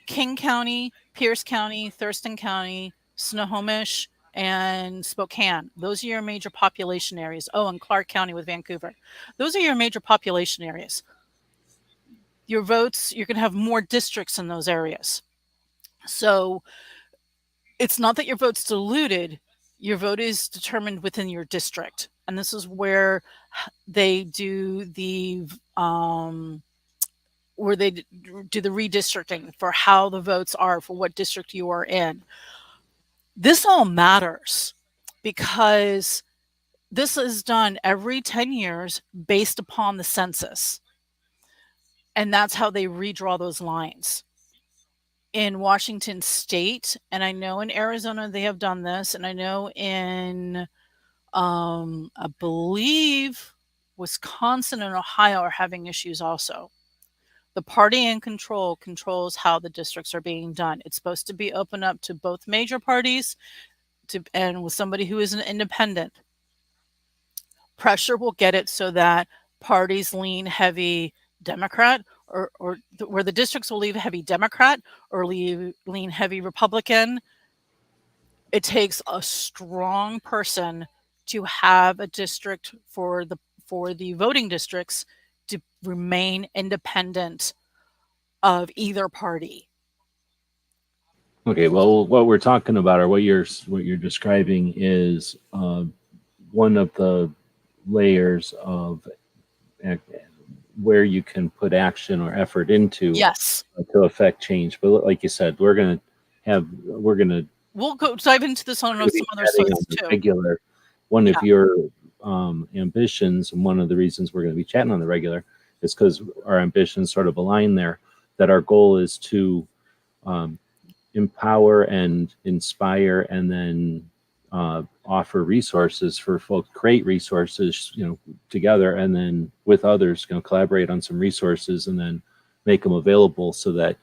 King County, Pierce County, Thurston County, Snohomish, and Spokane. Those are your major population areas. Oh, and Clark County with Vancouver. Those are your major population areas. Your votes, you're going to have more districts in those areas. So it's not that your vote's diluted, your vote is determined within your district. And this is where they do the redistricting for how the votes are for what district you are in. This all matters because this is done every 10 years based upon the census. And that's how they redraw those lines. In Washington State, and I know in Arizona they have done this, and I know in, I believe Wisconsin and Ohio are having issues also. The party in control controls how the districts are being done. It's supposed to be open up to both major parties and with somebody who is an independent. Pressure will get it so that parties lean heavy Democrat or where the districts will lean heavy Democrat or lean heavy Republican. It takes a strong person to have a district for the voting districts to remain independent of either party. Okay, well, what we're talking about, or what you're describing, is one of the layers of where you can put action or effort into Yes. To affect change. But like you said, we'll go dive into this on some other sites too. Regular, one of your ambitions, and one of the reasons we're going to be chatting on the regular is because our ambitions sort of align there. That our goal is to empower and inspire, and then offer resources for folks, create resources, together, and then with others, collaborate on some resources, and then make them available so that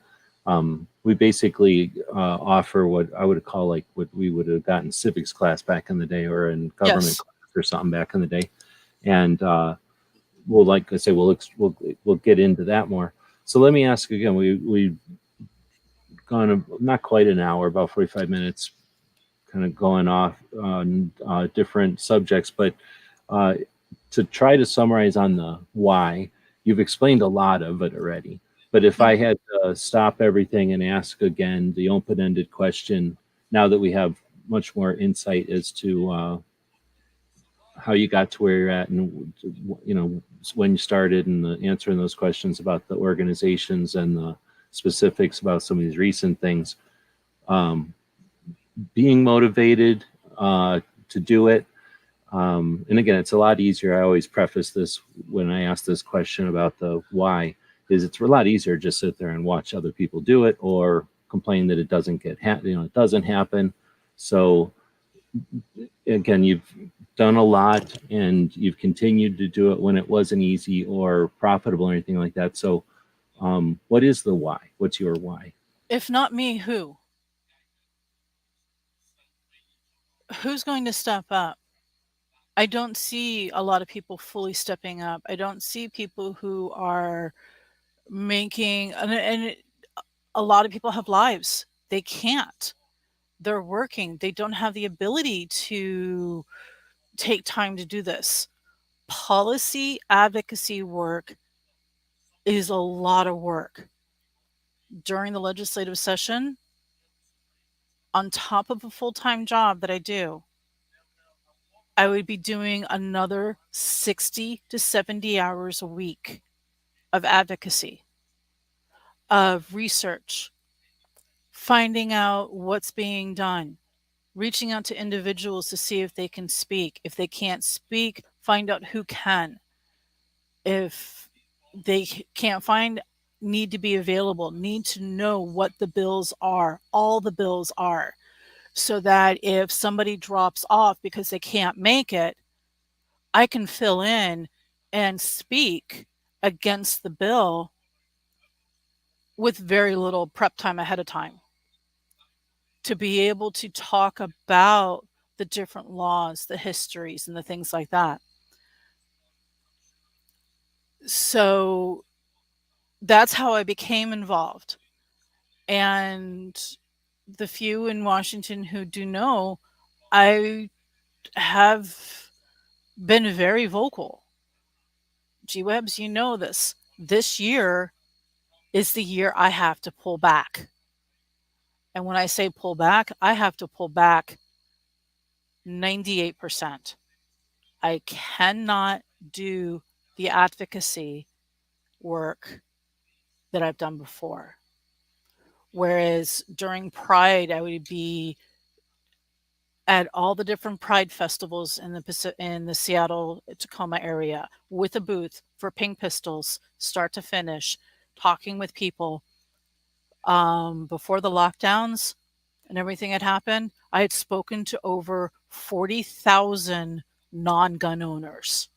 we basically offer what I would call like what we would have gotten civics class back in the day, or in government class or something back in the day. And we'll, like I say, we'll get into that more. So let me ask again. We've gone not quite an hour, about 45 minutes, kind of going off on different subjects, but uh, to try to summarize on the why, you've explained a lot of it already. But if I Mhm. had to stop everything and ask again the open-ended question, now that we have much more insight as to how you got to where you're at, and when you started, and the answering those questions about the organizations and the specifics about some of these recent things, um, being motivated to do it. And again, it's a lot easier. I always preface this when I ask this question about the why, is it's a lot easier to just sit there and watch other people do it, or complain that it doesn't it doesn't happen. So again, you've done a lot, and you've continued to do it when it wasn't easy or profitable or anything like that. So what is the why? What's your why? If not me, who? Who's going to step up? I don't see a lot of people fully stepping up. I don't see people who are making, a lot of people have lives. They can't. They're working. They don't have the ability to take time to do this. Policy advocacy work is a lot of work. During the legislative session, on top of a full-time job that I do, I would be doing another 60 to 70 hours a week of advocacy, of research, finding out what's being done, reaching out to individuals to see if they can speak. If they can't speak, find out who can. If they can't find, need to be available, need to know what the bills are, all the bills are, so that if somebody drops off because they can't make it, I can fill in and speak against the bill with very little prep time ahead of time, to be able to talk about the different laws, the histories, and the things like that. So that's how I became involved. And the few in Washington who do know, I have been very vocal. G-Webs, you know this. This year is the year I have to pull back. And when I say pull back, I have to pull back 98%. I cannot do the advocacy work that I've done before. Whereas during Pride, I would be at all the different Pride festivals in the Seattle, Tacoma area with a booth for Pink Pistols, start to finish, talking with people. Before the lockdowns and everything had happened, I had spoken to over 40,000 non-gun owners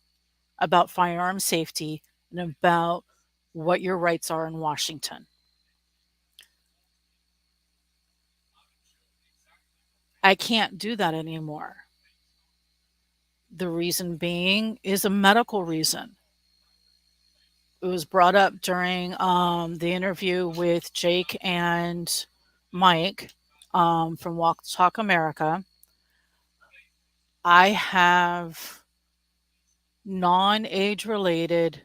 about firearm safety and about what your rights are in Washington. I can't do that anymore. The reason being is a medical reason. It was brought up during the interview with Jake and Mike from Walk Talk America. I have non-age related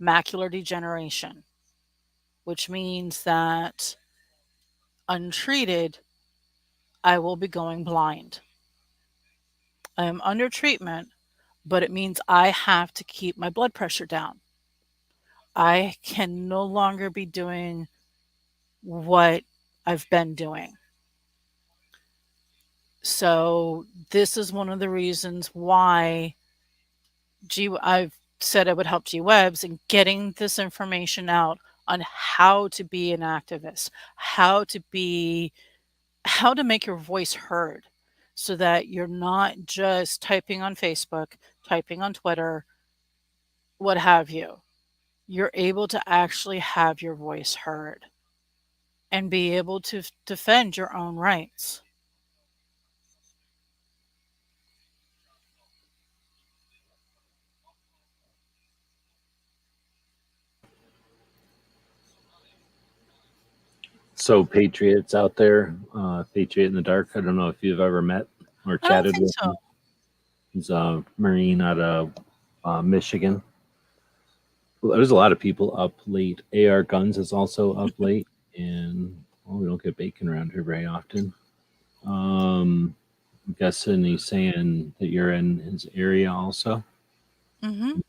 macular degeneration, which means that untreated, I will be going blind. I am under treatment, but it means I have to keep my blood pressure down. I can no longer be doing what I've been doing. So this is one of the reasons why I've said I would help G-Webs in getting this information out on how to be an activist, how to make your voice heard, so that you're not just typing on Facebook, typing on Twitter, what have you. You're able to actually have your voice heard and be able to defend your own rights. also patriots out there. Patriot in the Dark. I don't know if you've ever met or I don't chatted think with so. him. He's a Marine out of Michigan. There's a lot of people up late. AR Guns is also up late, and we don't get bacon around here very often. I'm guessing he's saying that you're in his area also. Mm-hmm.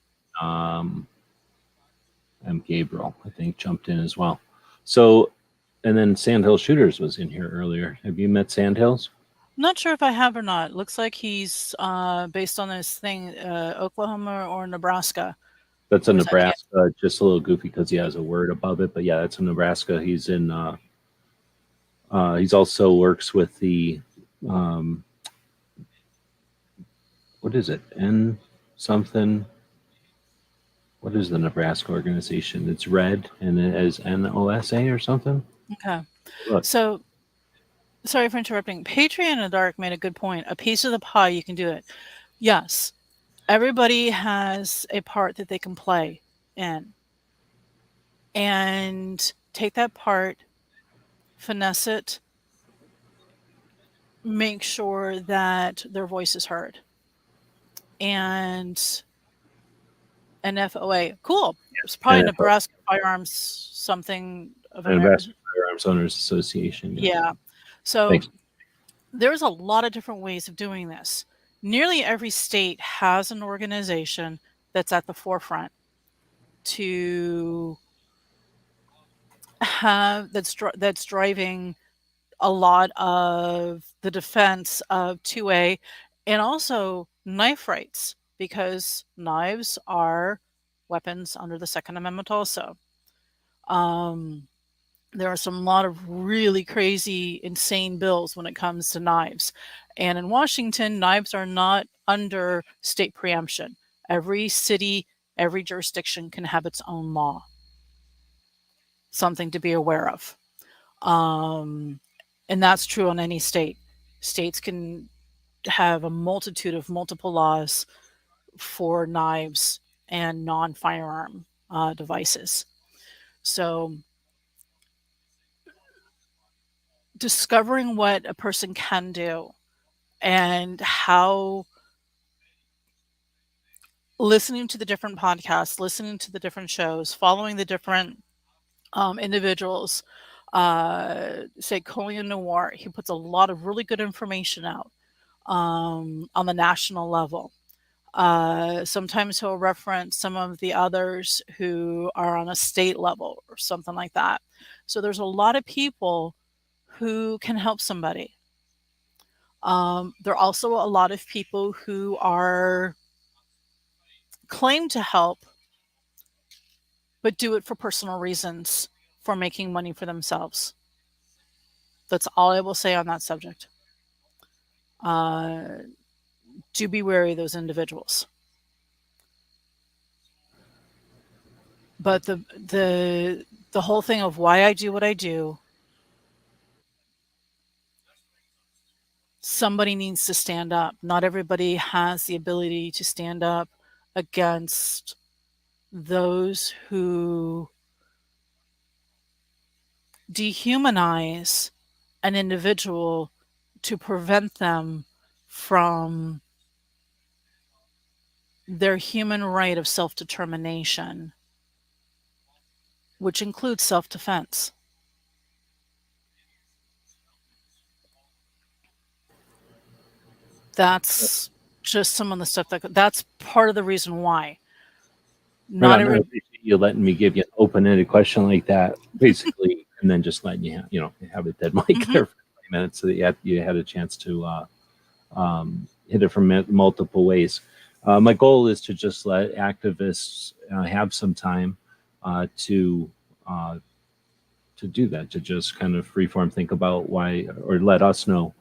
And Gabriel, I think, jumped in as well. So, and then Sandhill Shooters was in here earlier. Have you met Sandhills? Not sure if I have or not. Looks like he's based on this thing, Oklahoma or Nebraska. That's a Or is that Nebraska, just a little goofy because he has a word above it. But yeah, that's a Nebraska. He's in. He's also works with the. What is it? N something. What is the Nebraska organization? It's red and it has NOSA or something. Okay. Look, So, sorry for interrupting. Patriot in the Dark made a good point. A piece of the pie, you can do it. Yes, everybody has a part that they can play in. And take that part, finesse it, make sure that their voice is heard. And an FOA, cool. It's probably NFO, Nebraska Firearms something of America. Nebraska Firearms Owners Association. Yeah. So Thanks. there's a lot of different ways of doing this. Nearly every state has an organization that's at the forefront to have that's driving a lot of the defense of 2A and also knife rights, because knives are weapons under the Second Amendment also. There are some lot of really crazy, insane bills when it comes to knives. And in Washington, knives are not under state preemption. Every city, every jurisdiction can have its own law. Something to be aware of. And that's true on any state. States can have a multitude of multiple laws for knives and non-firearm devices. So discovering what a person can do and how listening to the different podcasts, listening to the different shows, following the different individuals, say Colin Noir, he puts a lot of really good information out on the national level. Sometimes he'll reference some of the others who are on a state level or something like that. So there's a lot of people who can help somebody. There are also a lot of people who are claim to help, but do it for personal reasons, for making money for themselves. That's all I will say on that subject. Do be wary of those individuals. But the whole thing of why I do what I do, somebody needs to stand up. Not everybody has the ability to stand up against those who dehumanize an individual to prevent them from their human right of self-determination, which includes self-defense. That's just some of the stuff that's part of the reason why. Not I every appreciate you letting me give you an open-ended question like that, basically, and then just letting you have a dead mic there for 20 minutes so that you had a chance to hit it from multiple ways. My goal is to just let activists have some time to do that, to just kind of freeform think about why, or let us know,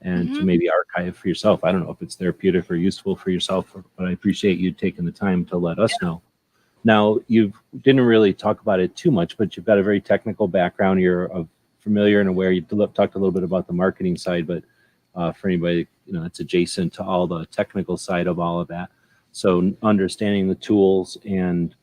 and to maybe archive for yourself. I don't know if it's therapeutic or useful for yourself, but I appreciate you taking the time to let us know. Now, you didn't really talk about it too much, but you've got a very technical background. You're familiar and aware. You talked a little bit about the marketing side, but for anybody, it's adjacent to all the technical side of all of that. So understanding the tools and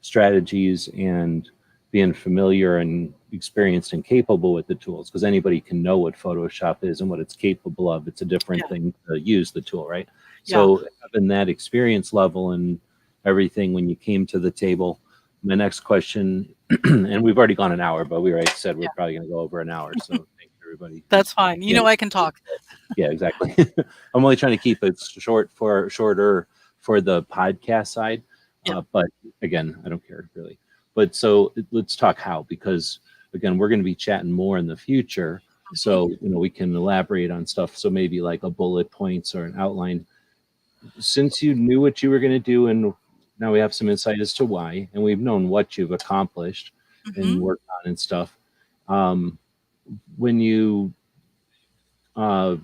strategies and being familiar and experienced and capable with the tools, because anybody can know what Photoshop is and what it's capable of. It's a different Yeah. thing to use the tool, right? Yeah. So having that experience level and everything when you came to the table, my next question, and we've already gone an hour, but we already said we're Yeah. probably going to go over an hour. So thank you, everybody. That's fine. You Yeah, know I can talk. yeah, exactly. I'm only trying to keep it shorter for the podcast side. Yeah. But again, I don't care really. But so let's talk how, because again, we're going to be chatting more in the future. So, we can elaborate on stuff. So maybe like a bullet points or an outline. Since you knew what you were going to do, and now we have some insight as to why, and we've known what you've accomplished and Mhm. worked on and stuff. Um, when you uh,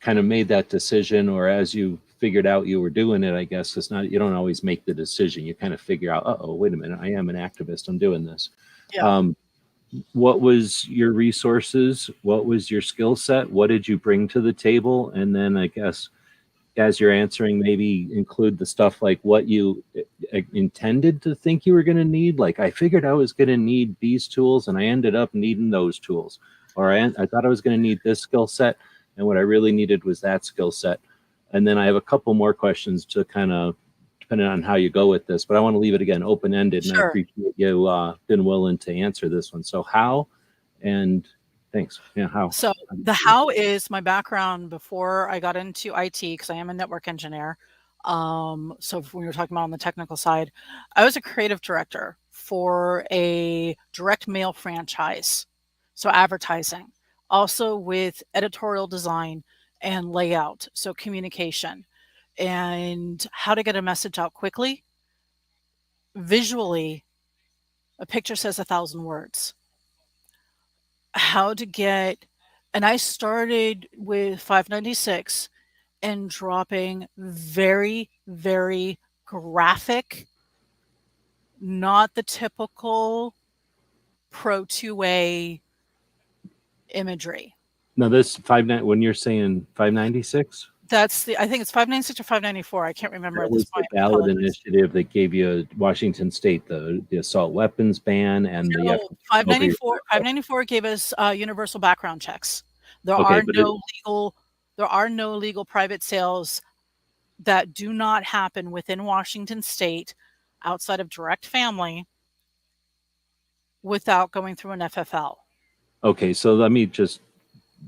kind of made that decision, or as you figured out you were doing it, I guess it's not, you don't always make the decision. You kind of figure out, oh, wait a minute, I am an activist, I'm doing this. Yeah. Um, what was your resources? What was your skill set? What did you bring to the table? And then I guess as you're answering, maybe include the stuff like what you intended to think you were going to need. Like, I figured I was going to need these tools and I ended up needing those tools. Or I thought I was going to need this skill set, and what I really needed was that skill set. And then I have a couple more questions to kind of, depending on how you go with this, but I want to leave it again open-ended, and I Sure. appreciate you been willing to answer this one. So how, and thanks. Yeah, how? So the how is my background before I got into IT, because I am a network engineer. So when you're talking about on the technical side, I was a creative director for a direct mail franchise, so advertising, also with editorial design and layout, so communication, and how to get a message out quickly. Visually, a picture says 1,000 words. How to get, and I started with 596 and dropping very, very graphic, not the typical Pro 2A imagery. No, this when you're saying 596, That's I think it's 596 or 594. I can't remember that at this was the point. I ballot apologize. initiative that gave you Washington State the assault weapons ban and the No, over your 594 gave us universal background checks. There okay, are but no legal, there are no legal private sales that do not happen within Washington State outside of direct family without going through an FFL. okay, so let me just,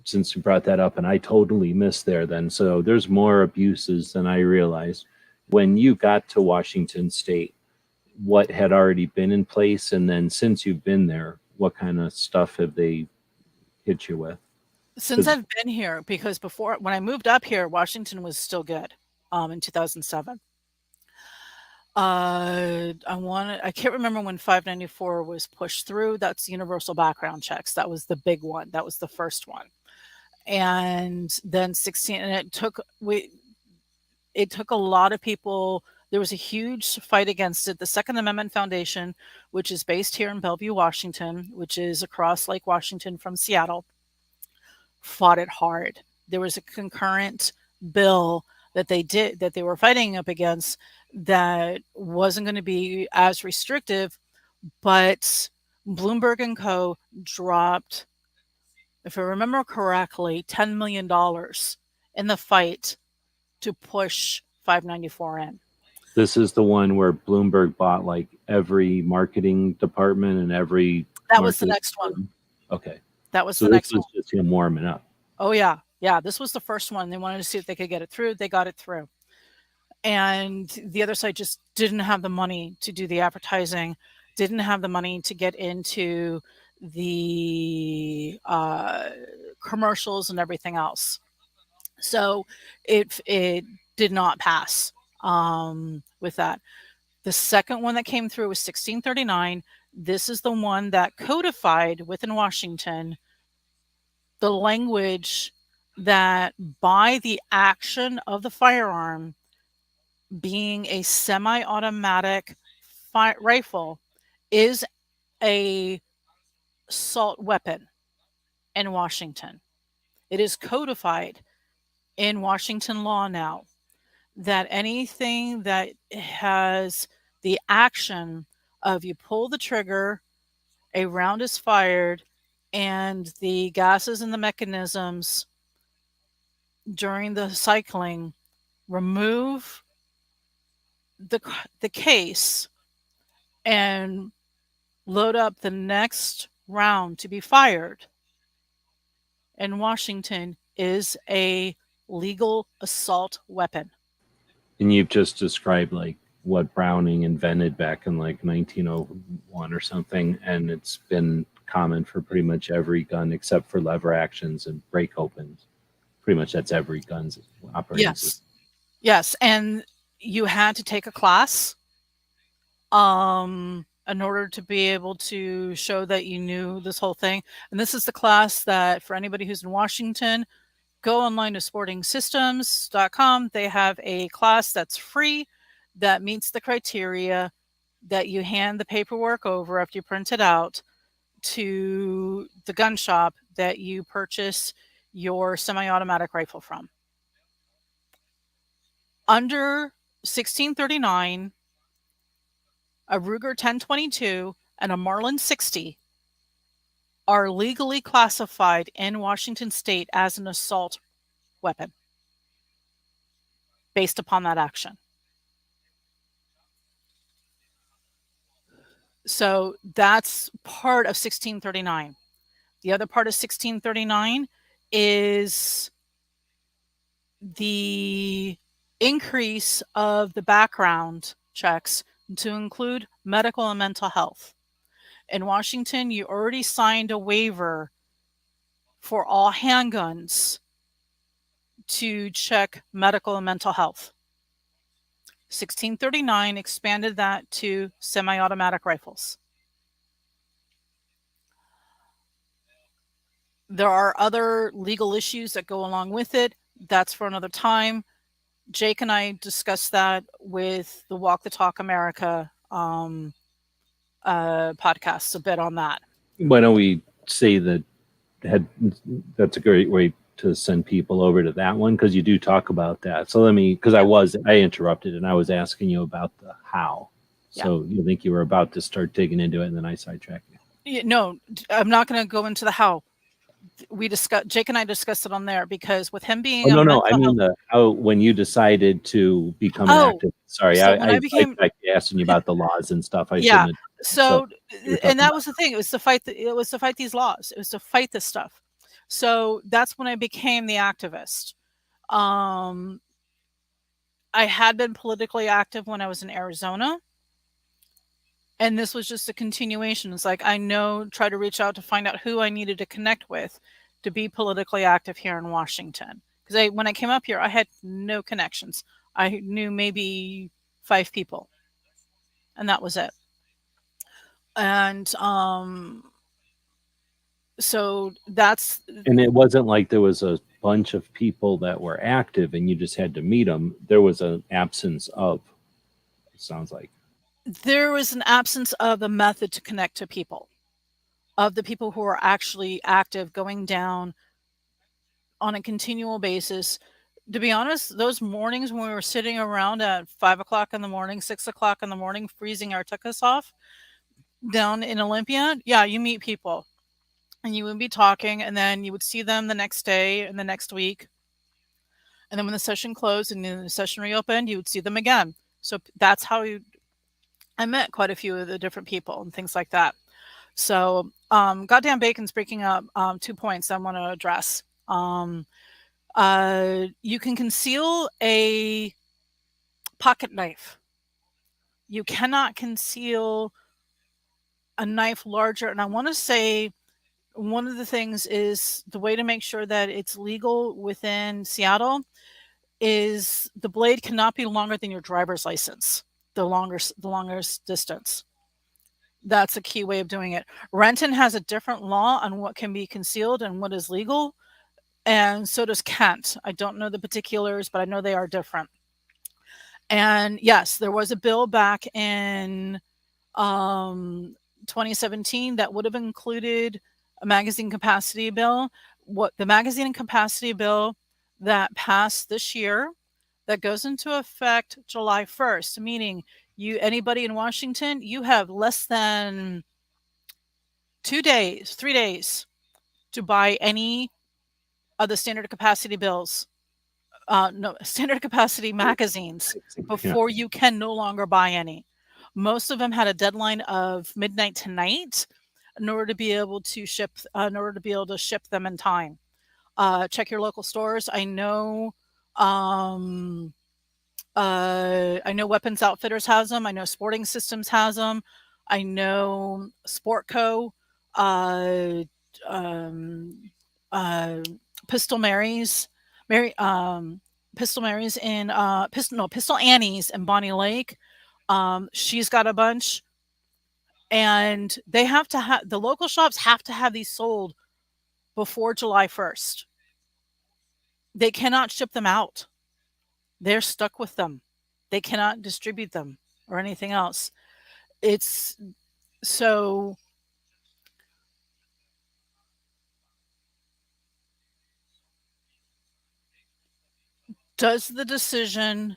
since you brought that up, and I totally missed there then. So there's more abuses than I realized. When you got to Washington State, what had already been in place? And then since you've been there, what kind of stuff have they hit you with? Since 'Cause- I've been here, because before when I moved up here, Washington was still good in 2007. I can't remember when 594 was pushed through. That's universal background checks. That was the big one. That was the first one. And then 16, and it took a lot of people. There was a huge fight against it. The Second Amendment Foundation, which is based here in Bellevue, Washington, which is across Lake Washington from Seattle, fought it hard. There was a concurrent bill that they were fighting up against that wasn't going to be as restrictive, but Bloomberg and Co. dropped, if I remember correctly, $10 million in the fight to push 594 in. This is the one where Bloomberg bought like every marketing department and every That was the next one. department. Okay. That was So the this next was one. just him warming up. Oh, yeah. Yeah. This was the first one. They wanted to see if they could get it through. They got it through. And the other side just didn't have the money to do the advertising, didn't have the money to get into the commercials and everything else. So it did not pass with that. The second one that came through was 1639. This is the one that codified within Washington the language that by the action of the firearm being a semi-automatic rifle is a assault weapon in Washington. It is codified in Washington law now that anything that has the action of you pull the trigger a round is fired and the gases and the mechanisms during the cycling remove the case and load up the next round to be fired in Washington is a legal assault weapon. And you've just described like what Browning invented back in like 1901 or something, and it's been common for pretty much every gun except for lever actions and break opens. Pretty much that's every gun's operating system. Yes, and you had to take a class in order to be able to show that you knew this whole thing. And this is the class that for anybody who's in Washington, go online to sportingsystems.com. They have a class that's free that meets the criteria that you hand the paperwork over after you print it out to the gun shop that you purchase your semi-automatic rifle from. Under 1639, a Ruger 1022 and a Marlin 60 are legally classified in Washington state as an assault weapon based upon that action. So that's part of 1639. The other part of 1639 is the increase of the background checks to include medical and mental health. In Washington, you already signed a waiver for all handguns to check medical and mental health. 1639 expanded that to semi-automatic rifles. There are other legal issues that go along with it. That's for another time. Jake and I discussed that with the Walk the Talk America podcast, a bit on that. Why don't we say that that's a great way to send people over to that one, because you do talk about that. So let me, because I interrupted and I was asking you about the how. So you think you were about to start digging into it and then I sidetracked you. No, I'm not going to go into the how. Jake and I discussed it on there because with him being I mean the how when you decided to become an activist. Sorry, so I asking you about the laws and stuff. I shouldn't have. So and that was the thing. It was to fight these laws. It was to fight this stuff. So that's when I became the activist. I had been politically active when I was in Arizona. And this was just a continuation. It's like try to reach out to find out who I needed to connect with to be politically active here in Washington. Because when I came up here, I had no connections. I knew maybe 5 people. And that was it. And so that's... And it wasn't like there was a bunch of people that were active and you just had to meet them. There was an absence of, it sounds like. There was an absence of a method to connect to people, of the people who are actually active, going down on a continual basis. To be honest, those mornings when we were sitting around at 5 o'clock in the morning, 6 o'clock in the morning, freezing our tuchus off down in Olympia, you meet people and you would be talking, and then you would see them the next day and the next week. And then when the session closed and then the session reopened, you would see them again. So that's how I met quite a few of the different people and things like that. So, goddamn bacon's breaking up 2 points I want to address. You can conceal a pocket knife. You cannot conceal a knife larger. And I want to say one of the things is the way to make sure that it's legal within Seattle is the blade cannot be longer than your driver's license. The longest distance. That's a key way of doing it. Renton has a different law on what can be concealed and what is legal, and so does Kent. I don't know the particulars, but I know they are different. And yes, there was a bill back in 2017 that would have included a magazine capacity bill. What the magazine capacity bill that passed this year, that goes into effect July 1st, meaning anybody in Washington, you have less than 2 days, 3 days to buy any of the standard capacity bills, no, standard capacity magazines Yeah. before you can no longer buy any. Most of them had a deadline of midnight tonight in order to be able to ship, them in time. Check your local stores. Um, I know Weapons Outfitters has them. I know Sporting Systems has them. I know Sportco, uh, um, uh, Pistol Mary's, Mary, Pistol Mary's in Pistol Annie's in Bonnie Lake. She's got a bunch, and they have to have the local shops have to have these sold before July 1st. They cannot ship them out. They're stuck with them. They cannot distribute them or anything else. It's so does the decision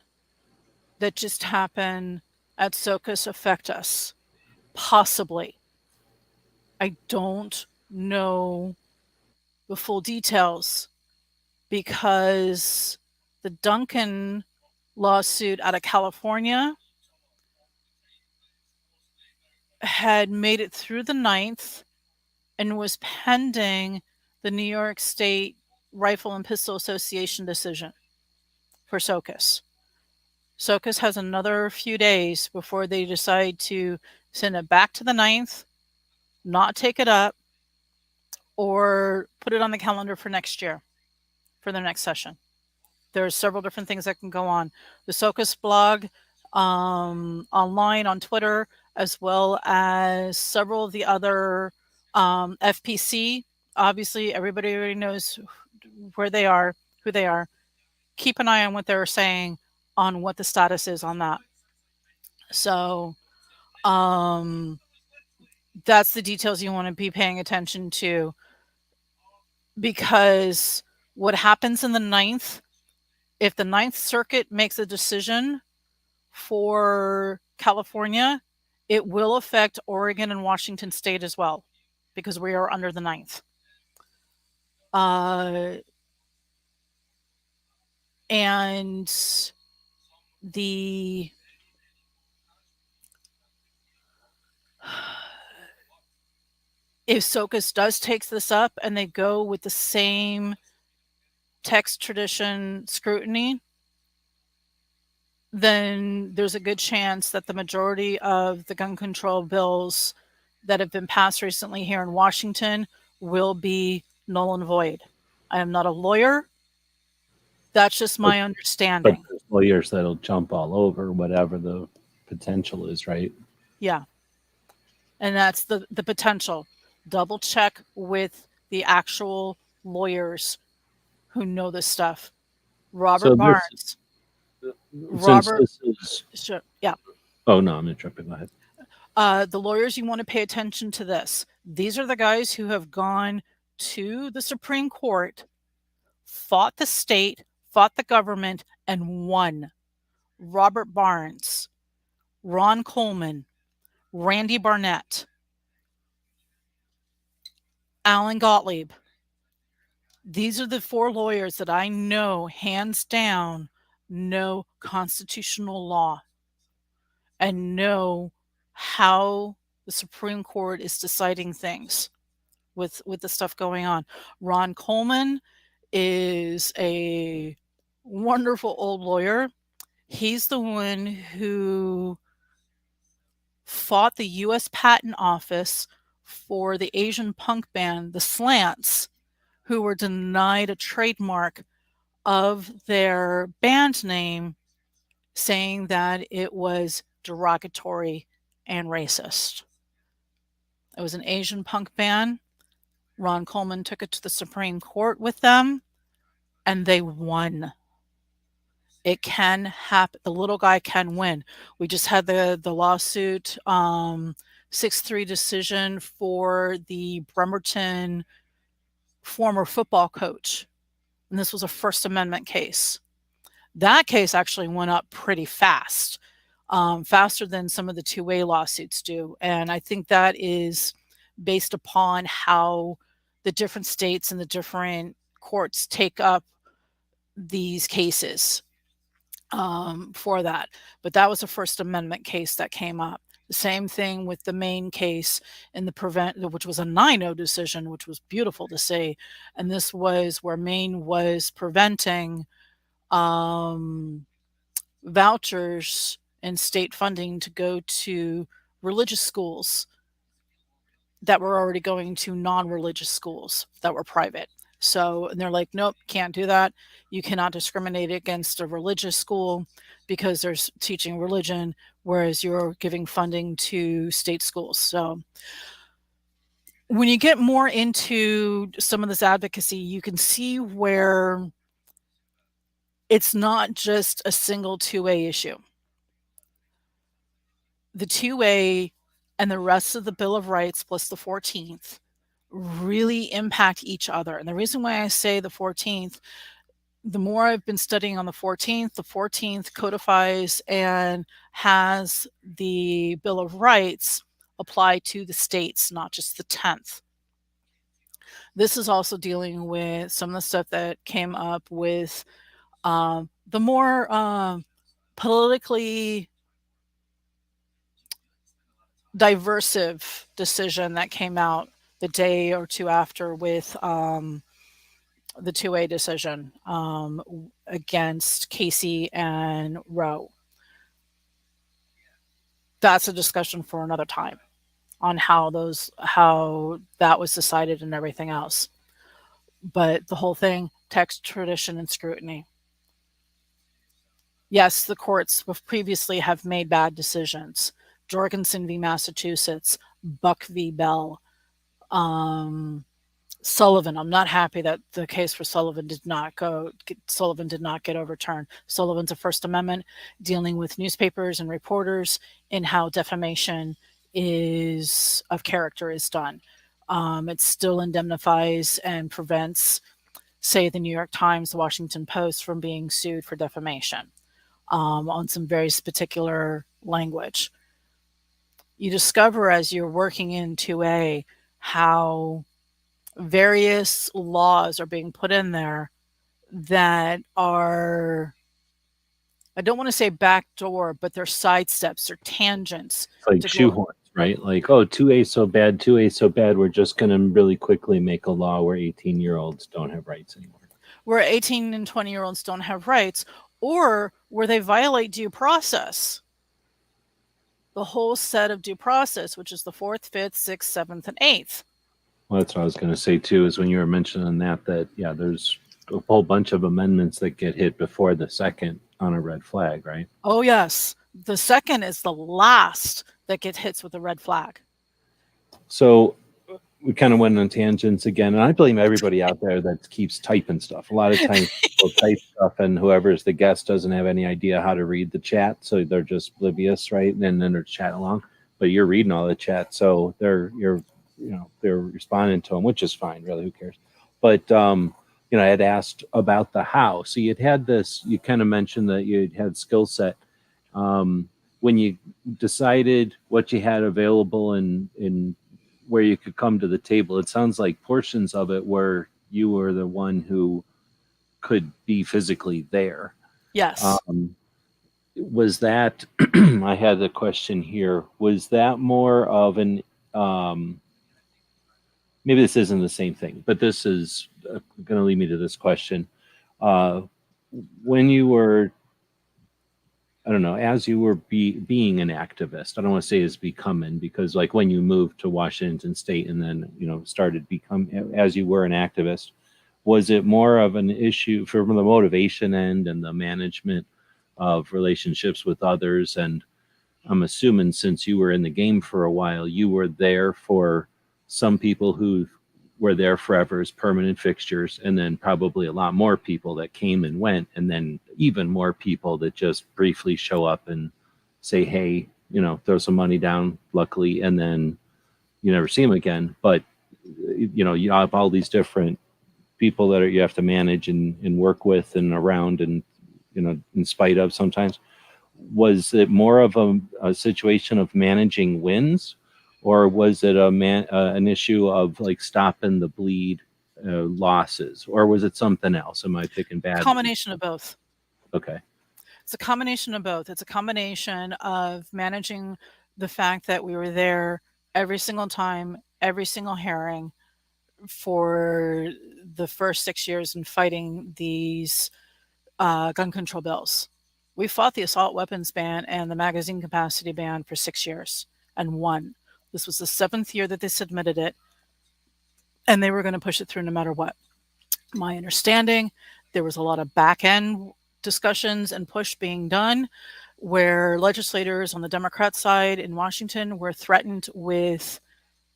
that just happened at SOCUS affect us? Possibly. I don't know the full details because the Duncan lawsuit out of California had made it through the ninth and was pending the New York State Rifle and Pistol Association decision for SOCUS. SOCUS has another few days before they decide to send it back to the ninth, not take it up, or put it on the calendar for next year, for the next session. There's several different things that can go on. The SOCUS blog, online on Twitter, as well as several of the other FPC. Obviously, everybody already knows where they are, who they are. Keep an eye on what they're saying on what the status is on that. So that's the details you want to be paying attention to, because what happens in the ninth, if the Ninth Circuit makes a decision for California, it will affect Oregon and Washington State as well, because we are under the ninth. And the if SOCUS does takes this up and they go with the same text tradition scrutiny, then there's a good chance that the majority of the gun control bills that have been passed recently here in Washington will be null and void. I am not a lawyer. That's just my understanding. But there's lawyers that'll jump all over whatever the potential is, right? Yeah. And that's the potential. Double check with the actual lawyers who know this stuff. Robert Barnes. This is... Sure, yeah. Oh, no, I'm interrupting. Go ahead. The lawyers, you want to pay attention to this. These are the guys who have gone to the Supreme Court, fought the state, fought the government, and won. Robert Barnes, Ron Coleman, Randy Barnett, Alan Gottlieb. These are the 4 lawyers that I know, hands down, know constitutional law and know how the Supreme Court is deciding things with the stuff going on. Ron Coleman is a wonderful old lawyer. He's the one who fought the U.S. Patent Office for the Asian punk band, the Slants, who were denied a trademark of their band name, saying that it was derogatory and racist. It was an Asian punk band. Ron Coleman took it to the Supreme Court with them, and they won. It can happen. The little guy can win. We just had the lawsuit, 6-3 decision for the Bremerton former football coach. And this was a First Amendment case. That case actually went up pretty fast, faster than some of the 2A lawsuits do. And I think that is based upon how the different states and the different courts take up these cases for that. But that was a First Amendment case that came up. The same thing with the main case in the prevent, which was a 9-0 decision, which was beautiful to see. And this was where Maine was preventing vouchers and state funding to go to religious schools that were already going to non-religious schools that were private. So, and they're like, nope, can't do that. You cannot discriminate against a religious school because they're teaching religion, whereas you're giving funding to state schools. So when you get more into some of this advocacy, you can see where it's not just a single 2A issue. The 2A and the rest of the Bill of Rights plus the 14th really impact each other. And the reason why I say the 14th, the more I've been studying on the 14th codifies and has the Bill of Rights apply to the states, not just the 10th. This is also dealing with some of the stuff that came up with the more politically diversive decision that came out the day or two after with the 2A decision against Casey and Roe. That's a discussion for another time on how that was decided and everything else. But the whole thing, text, tradition, and scrutiny. Yes, the courts previously have made bad decisions. Jorgensen v. Massachusetts, Buck v. Bell, Sullivan. I'm not happy that the case for Sullivan did not get overturned. Sullivan's a First Amendment dealing with newspapers and reporters and how defamation of character is done. It still indemnifies and prevents, say, the New York Times, the Washington Post from being sued for defamation on some very particular language. You discover as you're working in 2A how various laws are being put in there that are, I don't want to say backdoor, but they're sidesteps or tangents. Like shoehorns, right? Like, oh, 2A so bad, we're just going to really quickly make a law where 18-year-olds don't have rights anymore. Where 18 and 20-year-olds don't have rights, or where they violate due process. The whole set of due process, which is the 4th, 5th, 6th, 7th, and 8th. Well, that's what I was going to say, too, is when you were mentioning that, yeah, there's a whole bunch of amendments that get hit before the 2nd on a red flag, right? Oh, yes. The 2nd is the last that get hits with a red flag. So we kind of went on tangents again, and I blame everybody out there that keeps typing stuff. A lot of times people type stuff, and whoever's the guest doesn't have any idea how to read the chat, so they're just oblivious, right? And then they're chatting along, but you're reading all the chat, so they're responding to them, which is fine, really. Who cares? But I had asked about the how. So you kind of mentioned that you had skill set. When you decided what you had available and where you could come to the table, it sounds like portions of it where you were the one who could be physically there. Yes. Was that, I had a question here, was that more of an, maybe this isn't the same thing, but this is going to lead me to this question. When you were, I don't know, as you were being an activist, I don't want to say as becoming, because like when you moved to Washington State and then, started as you were an activist, was it more of an issue from the motivation end and the management of relationships with others? And I'm assuming since you were in the game for a while, you were there for some people who were there forever as permanent fixtures, and then probably a lot more people that came and went, and then even more people that just briefly show up and say, hey, throw some money down, luckily, and then you never see them again. But you have all these different people that you have to manage and work with and around, and in spite of sometimes. Was it more of a situation of managing wins, or was it an issue of like stopping the bleed losses, or was it something else? Am I picking bad? Combination of both. Okay. It's a combination of both. It's a combination of managing the fact that we were there every single time, every single hearing for the first 6 years and fighting these gun control bills. We fought the assault weapons ban and the magazine capacity ban for 6 years and won. This was the 7th year that they submitted it, and they were going to push it through no matter what. My understanding, there was a lot of back end discussions and push being done where legislators on the Democrat side in Washington were threatened with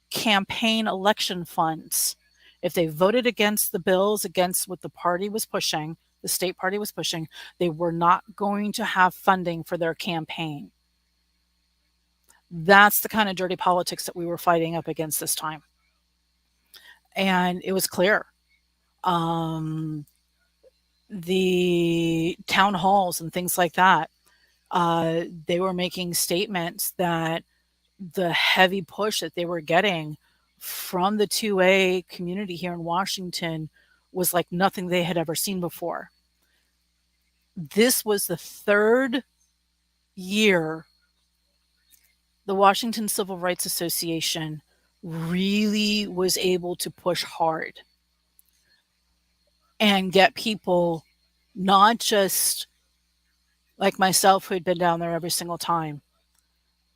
campaign election funds. If they voted against the bills, against what the party was pushing, the state party was pushing, they were not going to have funding for their campaign. That's the kind of dirty politics that we were fighting up against this time. And it was clear. The town halls and things like that, they were making statements that the heavy push that they were getting from the 2A community here in Washington was like nothing they had ever seen before. This was the 3rd year the Washington Civil Rights Association really was able to push hard and get people, not just like myself who had been down there every single time,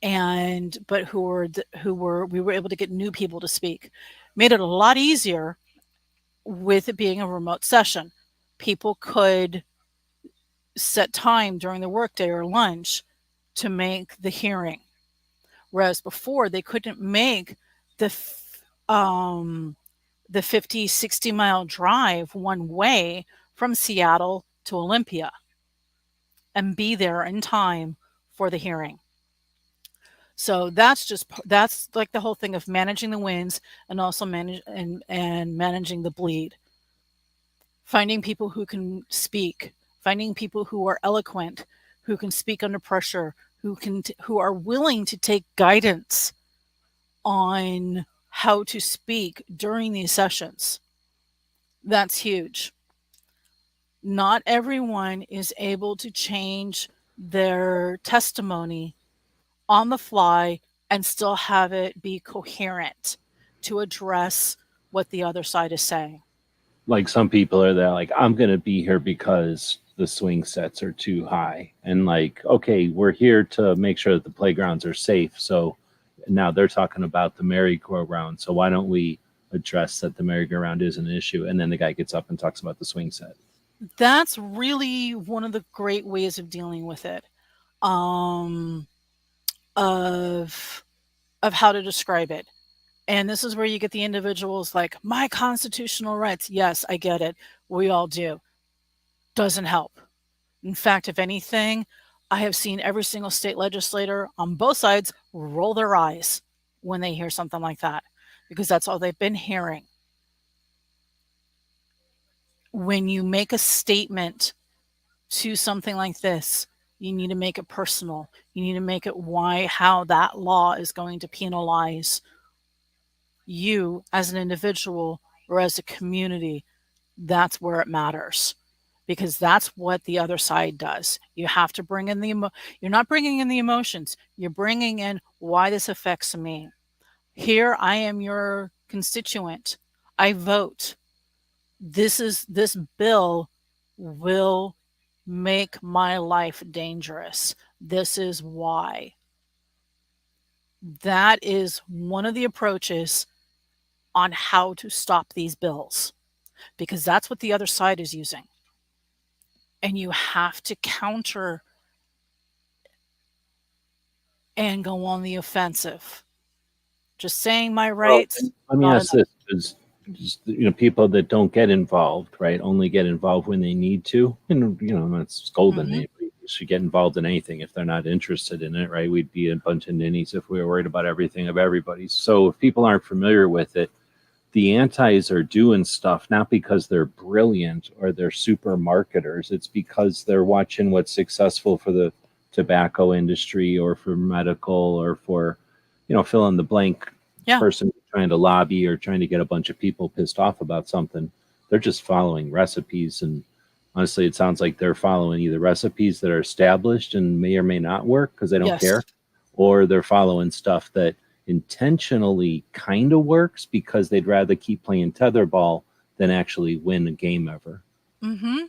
but we were able to get new people to speak. Made it a lot easier with it being a remote session. People could set time during the workday or lunch to make the hearing, whereas before they couldn't make the 50-60 mile drive one way from Seattle to Olympia and be there in time for the hearing. So that's like the whole thing of managing the wins and also managing the bleed. Finding people who can speak, finding people who are eloquent, who can speak under pressure, who are willing to take guidance on how to speak during these sessions. That's huge. Not everyone is able to change their testimony on the fly and still have it be coherent to address what the other side is saying. Like some people are there like, I'm going to be here because the swing sets are too high. And like, okay, we're here to make sure that the playgrounds are safe. So now they're talking about the merry-go-round. So why don't we address that the merry-go-round is an issue? And then the guy gets up and talks about the swing set. That's really one of the great ways of dealing with it. Of how to describe it. And this is where you get the individuals like, my constitutional rights. Yes, I get it. We all do. Doesn't help. In fact, if anything, I have seen every single state legislator on both sides roll their eyes when they hear something like that, because that's all they've been hearing. When you make a statement to something like this, you need to make it personal. You need to make it how that law is going to penalize you as an individual or as a community. That's where it matters, because that's what the other side does. You have to bring in you're not bringing in the emotions. You're bringing in why this affects me. Here, I am your constituent. I vote. This bill will make my life dangerous. This is why. That is one of the approaches on how to stop these bills, because that's what the other side is using. And you have to counter and go on the offensive. Just saying my rights. Let me ask this, because people that don't get involved, right, only get involved when they need to. And that's golden. Mm-hmm. They should get involved in anything if they're not interested in it, right? We'd be a bunch of ninnies if we were worried about everything of everybody. So if people aren't familiar with it, the antis are doing stuff not because they're brilliant or they're super marketers. It's because they're watching what's successful for the tobacco industry or for medical or for fill in the blank Yeah. person trying to lobby or trying to get a bunch of people pissed off about something. They're just following recipes. And honestly, it sounds like they're following either recipes that are established and may or may not work because they don't care, Yes. or they're following stuff that intentionally kind of works because they'd rather keep playing tetherball than actually win a game ever. Mm-hmm.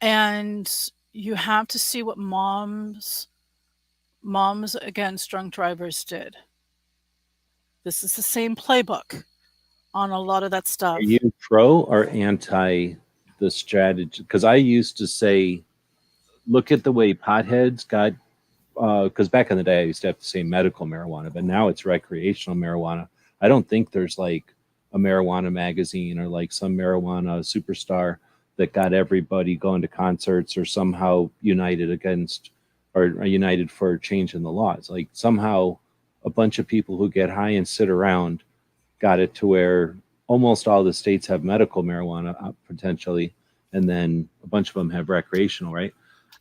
And you have to see what moms against drunk drivers did. This is the same playbook on a lot of that Are stuff. you pro or anti the strategy? Because I used to say, look at the way potheads got, because back in the day I used to have to say medical marijuana, but now it's recreational marijuana. I don't think there's like a marijuana magazine or like some marijuana superstar that got everybody going to concerts or somehow united against or united for changing the laws. Like somehow a bunch of people who get high and sit around got it to where almost all the states have medical marijuana potentially, and then a bunch of them have recreational, right?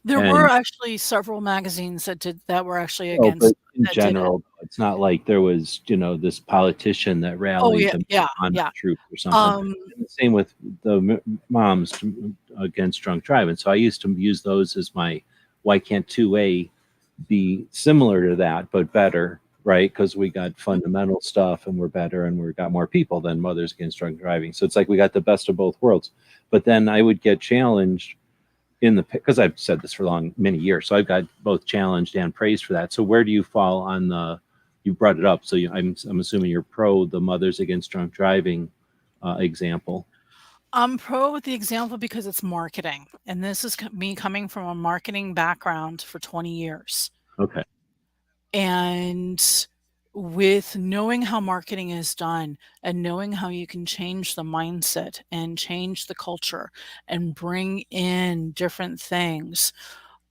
There were And actually several magazines that were actually oh, but against in that did it. general, it's not like there was, this politician that Oh rallied yeah, the yeah, marijuana yeah. troops or something. Um, And the same with the moms against drunk driving. So I used to use those as my why can't 2A be similar to that, but better, right? Because we got fundamental stuff and we're better and we got more people than Mothers Against Drunk Driving. So it's like we got the best of both worlds. But then I would get challenged in the because I've said this for many years, so I've got both challenged and praised for that. So where do you fall on the? You brought it up, so I'm assuming you're pro the Mothers Against Drunk Driving example. I'm pro with the example because it's marketing, and this is me coming from a marketing background for 20 years. Okay. And with knowing how marketing is done and knowing how you can change the mindset and change the culture and bring in different things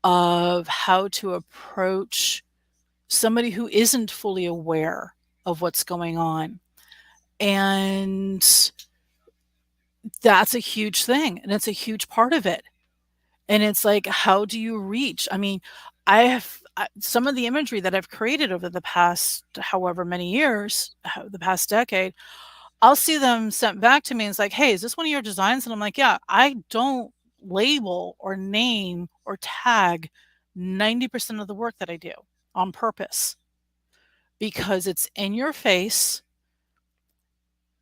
of how to approach somebody who isn't fully aware of what's going on. And that's a huge thing, and it's a huge part of it. And it's like, how do you reach? I mean, some of the imagery that I've created over the past however many years, the past decade, I'll see them sent back to me and it's like, hey, is this one of your designs? And I'm like, yeah, I don't label or name or tag 90% of the work that I do on purpose because it's in your face.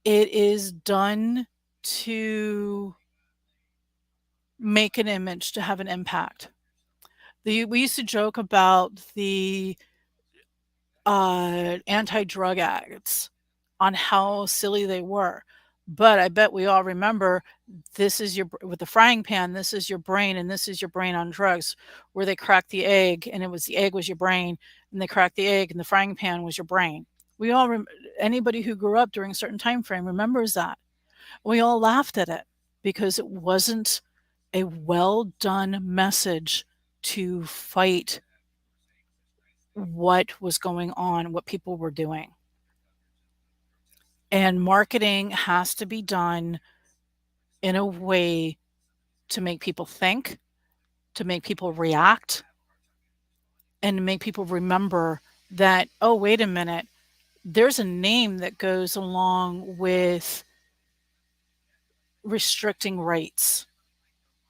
It is done to make an image, to have an impact. We used to joke about the anti-drug acts on how silly they were, but I bet we all remember this is with the frying pan, this is your brain, and this is your brain on drugs, where they cracked the egg, and the egg was your brain, and they cracked the egg, and the frying pan was your brain. We all anybody who grew up during a certain time frame remembers that. We all laughed at it because it wasn't a well done message to fight what was going on, what people were doing. And marketing has to be done in a way to make people think, to make people react, and to make people remember that, oh, wait a minute, there's a name that goes along with restricting rights.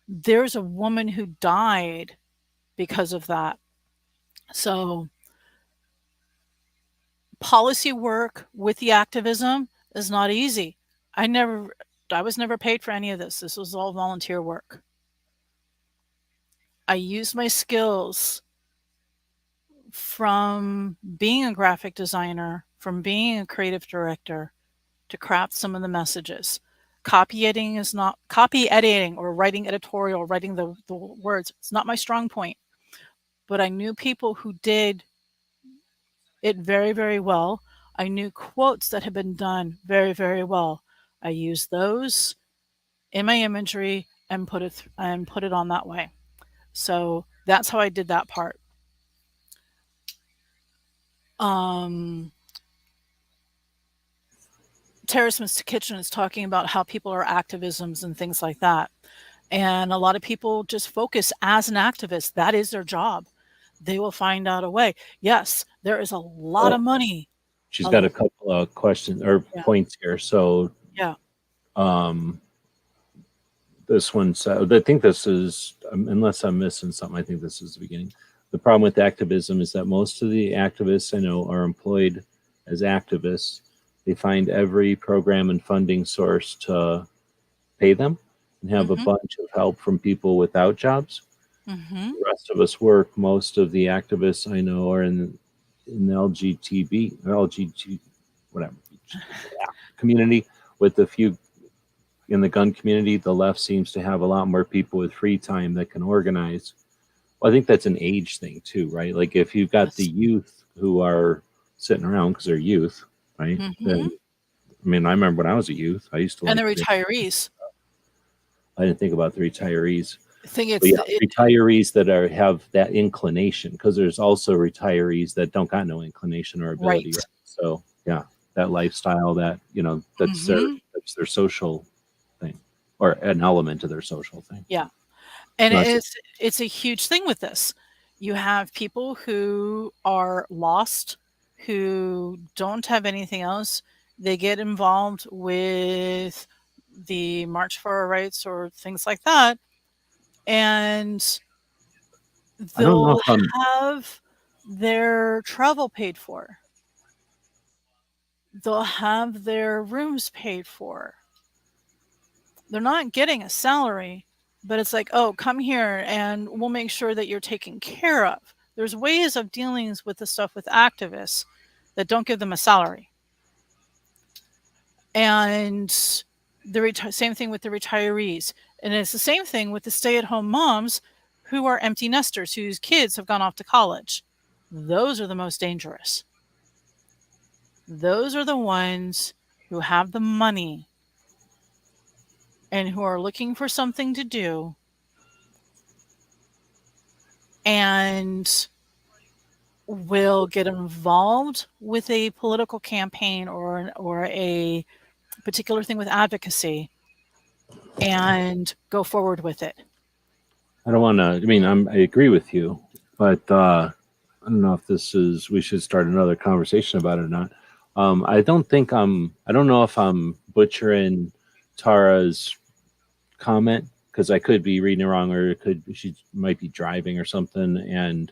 There's a woman who died because of that. So policy work with the activism is not easy. I was never paid for any of this. This was all volunteer work. I used my skills from being a graphic designer, from being a creative director to craft some of the messages. Copy editing is not copy editing or writing editorial, writing the words. It's not my strong point. But I knew people who did it very, very well. I knew quotes that had been done very, very well. I used those in my imagery and put it on that way. So that's how I did that part. Terrace Kitchen is talking about how people are activisms and things like that. And a lot of people just focus as an activist. That is their job. they will find out a way. Yes, there is a lot Well, of money. she's got A, a couple of questions or yeah, points here. So yeah. um, this one, so I think this is, unless I'm missing something, I think this is the beginning. The problem with activism is that most of the activists I know are employed as activists. They find every program and funding source to pay them and have a Mm-hmm. bunch of help from people without jobs. Mm-hmm. The rest of us work. Most of the activists I know are in the LGBT whatever community, with a few in the gun community. The left seems to have a lot more people with free time that can organize. Well, I think that's an age thing too, right? Like if you've got the Yes. youth who are sitting around because they're youth, right? Mm-hmm. Then I mean, I remember when I was a youth, I used to And the like to. retirees. I didn't think about the retirees. I think But it's yeah, retirees that have that inclination, because there's also retirees that don't got no inclination or ability, right. right? So yeah, that lifestyle, that Mm-hmm. that's their social thing, or an element of their social thing. Yeah. And No, that's it's a huge thing with this. You have people who are lost, who don't have anything else. They get involved with the March for Our Rights or things like that, and I don't know they'll if I'm. have their travel paid for. They'll have their rooms paid for. They're not getting a salary, but it's like, oh, come here and we'll make sure that you're taken care of. There's ways of dealing with the stuff with activists that don't give them a salary. And same thing with the retirees. And it's the same thing with the stay at home moms who are empty nesters, whose kids have gone off to college. Those are the most dangerous. Those are the ones who have the money and who are looking for something to do and will get involved with a political campaign or a particular thing with advocacy and go forward with it. I don't want to. I mean, I agree with you, but I don't know if this is. We should start another conversation about it or not. I don't think I'm. I don't know if I'm butchering Tara's comment, because I could be reading it wrong, or it could she might be driving or something and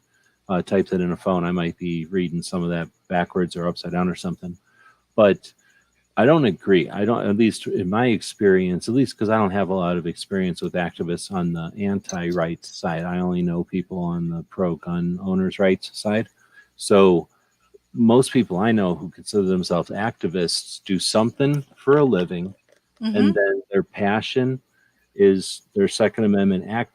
types it in a phone. I might be reading some of that backwards or upside down or something. But I don't agree. I don't, at least in my experience, at least because I don't have a lot of experience with activists on the anti-rights side. I only know people on the pro-gun owners' rights side. So most people I know who consider themselves activists do something for a living, Mm-hmm. and then their passion is their Second Amendment act,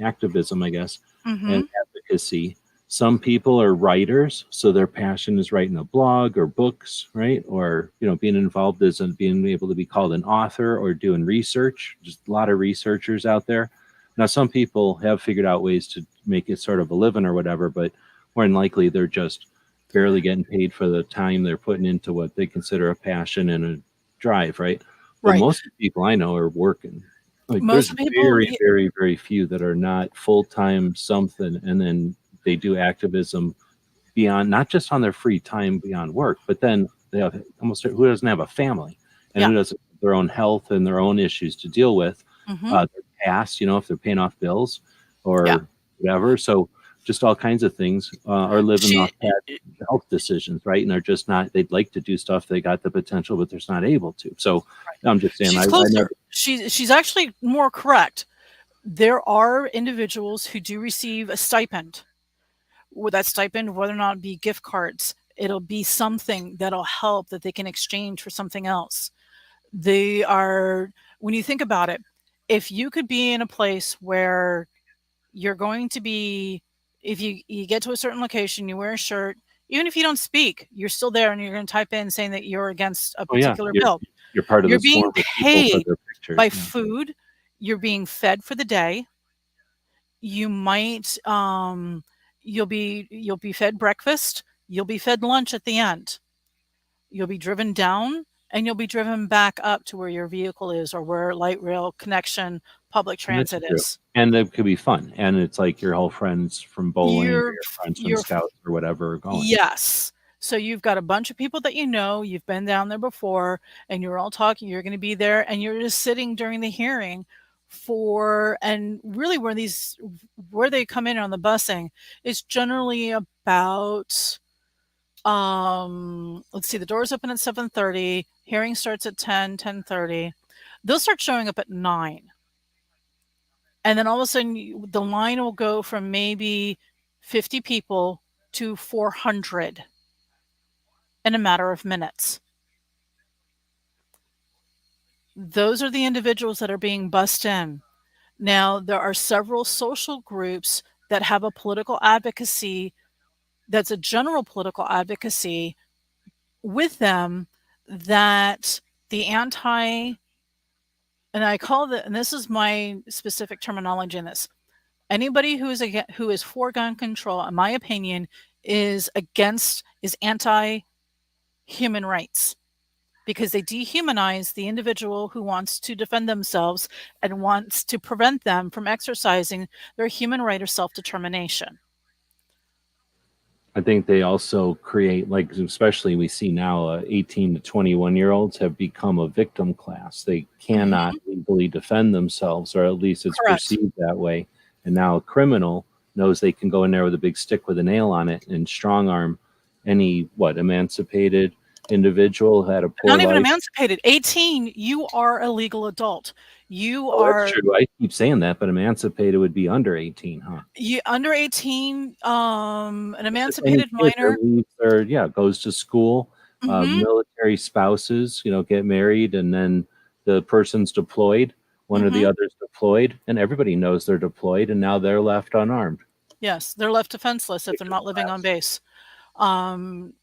activism, I guess, and Mm-hmm. advocacy. Some people are writers, so their passion is writing a blog or books, right? Or being involved as in being able to be called an author or doing research. Just a lot of researchers out there. Now, some people have figured out ways to make it sort of a living or whatever, but more than likely they're just barely getting paid for the time they're putting into what they consider a passion and a drive, right? But Right. most of the people I know are working. Like Most there's people, very, very, very few that are not full time something, and then they do activism beyond, not just on their free time beyond work, but then they have almost who doesn't have a family and yeah. who doesn't have their own health and their own issues to deal with. Mm-hmm. Their past, if they're paying off bills Yeah. or whatever. So just all kinds of things are living She off that health decisions, right? And they're just not. They'd like to do stuff. They got the potential, but they're just not able to. So I'm just saying, she's I closer. never. She's actually more correct. There are individuals who do receive a stipend. With that stipend, whether or not it be gift cards, it'll be something that'll help that they can exchange for something else. They are, when you think about it, if you could be in a place where you're going to be, if you get to a certain location, you wear a shirt, even if you don't speak, you're still there and you're going to type in saying that you're against a Oh yeah, particular bill. you're part of You're the being swarm of people for paid their pictures. by Yeah. food, you're being fed for the day. You might you'll be fed breakfast, you'll be fed lunch at the end. You'll be driven down and you'll be driven back up to where your vehicle is or where light rail connection public And that's transit true. is. And it could be fun. And it's like your whole friends from bowling or You're your friends from you're scouts or whatever are going. Yes. So you've got a bunch of people that you know, you've been down there before, and you're all talking, you're gonna be there, and you're just sitting during the hearing for and really where they come in on the busing is generally about, let's see, the doors open at 7:30, hearing starts at 10:30. They'll start showing up at 9. And then all of a sudden, the line will go from maybe 50 people to 400 in a matter of minutes. Those are the individuals that are being bussed in. Now, there are several social groups that have a political advocacy that's a general political advocacy with them that the anti, and I call and this is my specific terminology in this. Anybody who is for gun control, in my opinion, is anti-human rights because they dehumanize the individual who wants to defend themselves and wants to prevent them from exercising their human right of self-determination. I think they also create, like, especially we see now, 18 to 21-year-olds have become a victim class. They cannot legally defend themselves, or at least it's Correct. perceived that way. And now a criminal knows they can go in there with a big stick with a nail on it and strong arm any, emancipated individual who had a poor Not even life. emancipated. 18, you are a legal adult. You Oh, are that's true. I keep saying that, but emancipated would be under 18, huh? under 18, an Just any emancipated kid minor. that leaves or goes to school, Mhm. military spouses, get married, and then the person's deployed, one or the Mhm. other's deployed, and everybody knows they're deployed, and now they're left unarmed. Yes, they're left defenseless if they're Victim not living on class. base. Um,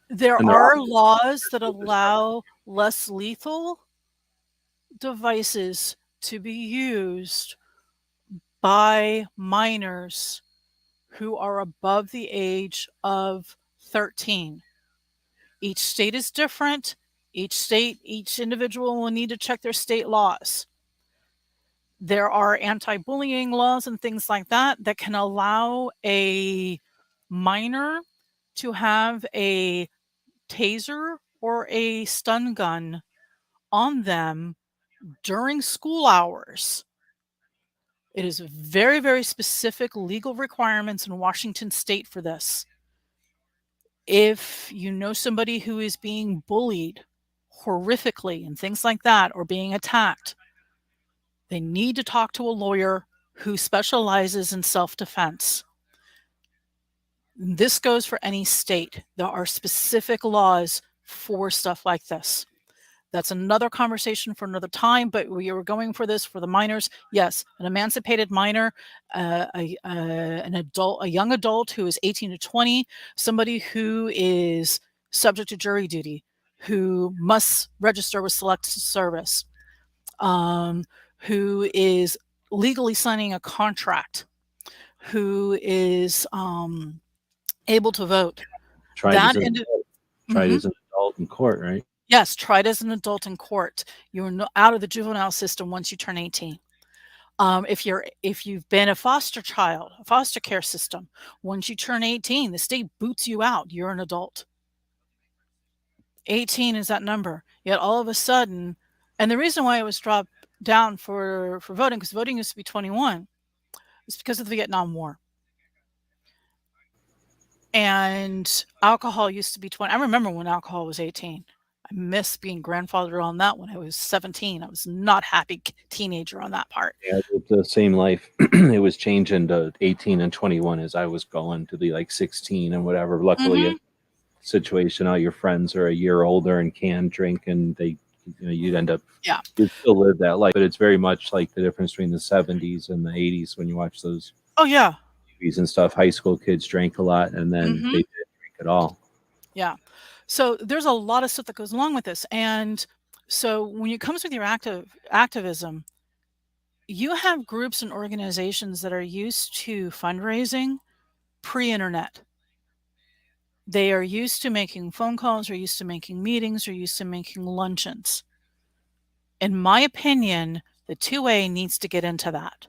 there And they're are often laws that with this stuff. allow less lethal devices to be used by minors who are above the age of 13. Each state is different. Each individual will need to check their state laws. There are anti-bullying laws and things like that that can allow a minor to have a taser or a stun gun on them during school hours. It is very, very specific legal requirements in Washington state for this. If you know somebody who is being bullied horrifically and things like that, or being attacked, they need to talk to a lawyer who specializes in self-defense. This goes for any state. There are specific laws for stuff like this. That's another conversation for another time, but we were going for this for the minors. Yes, an emancipated minor, an adult, a young adult who is 18 to 20, somebody who is subject to jury duty, who must register with Select Service, who is legally signing a contract, who is able to vote. Tried That as an indi- adult. Tried Mhm. as an adult in court, right? Yes, tried as an adult in court. You're out of the juvenile system once you turn 18. If you've been a foster child, a foster care system, once you turn 18, the state boots you out. You're an adult. 18 is that number. Yet all of a sudden, and the reason why it was dropped down for voting, because voting used to be 21, is because of the Vietnam War. And alcohol used to be 20. I remember when alcohol was 18. I miss being grandfathered on that when I was 17. I was not happy teenager on that part. Yeah, it's the same life. It was changing to 18 and 21 as I was going to be like 16 and whatever. Luckily, a Mhm. situation, all your friends are a year older and can drink, and you'd end up, Yeah. you'd still live that life. But it's very much like the difference between the 70s and the 80s when you watch those Oh, yeah. movies and stuff. High school kids drank a lot, and then they Mhm. didn't drink at all. Yeah. So there's a lot of stuff that goes along with this. And so when it comes with your activism, you have groups and organizations that are used to fundraising pre-internet. They are used to making phone calls, or used to making meetings, or used to making luncheons. In my opinion, the 2A needs to get into that.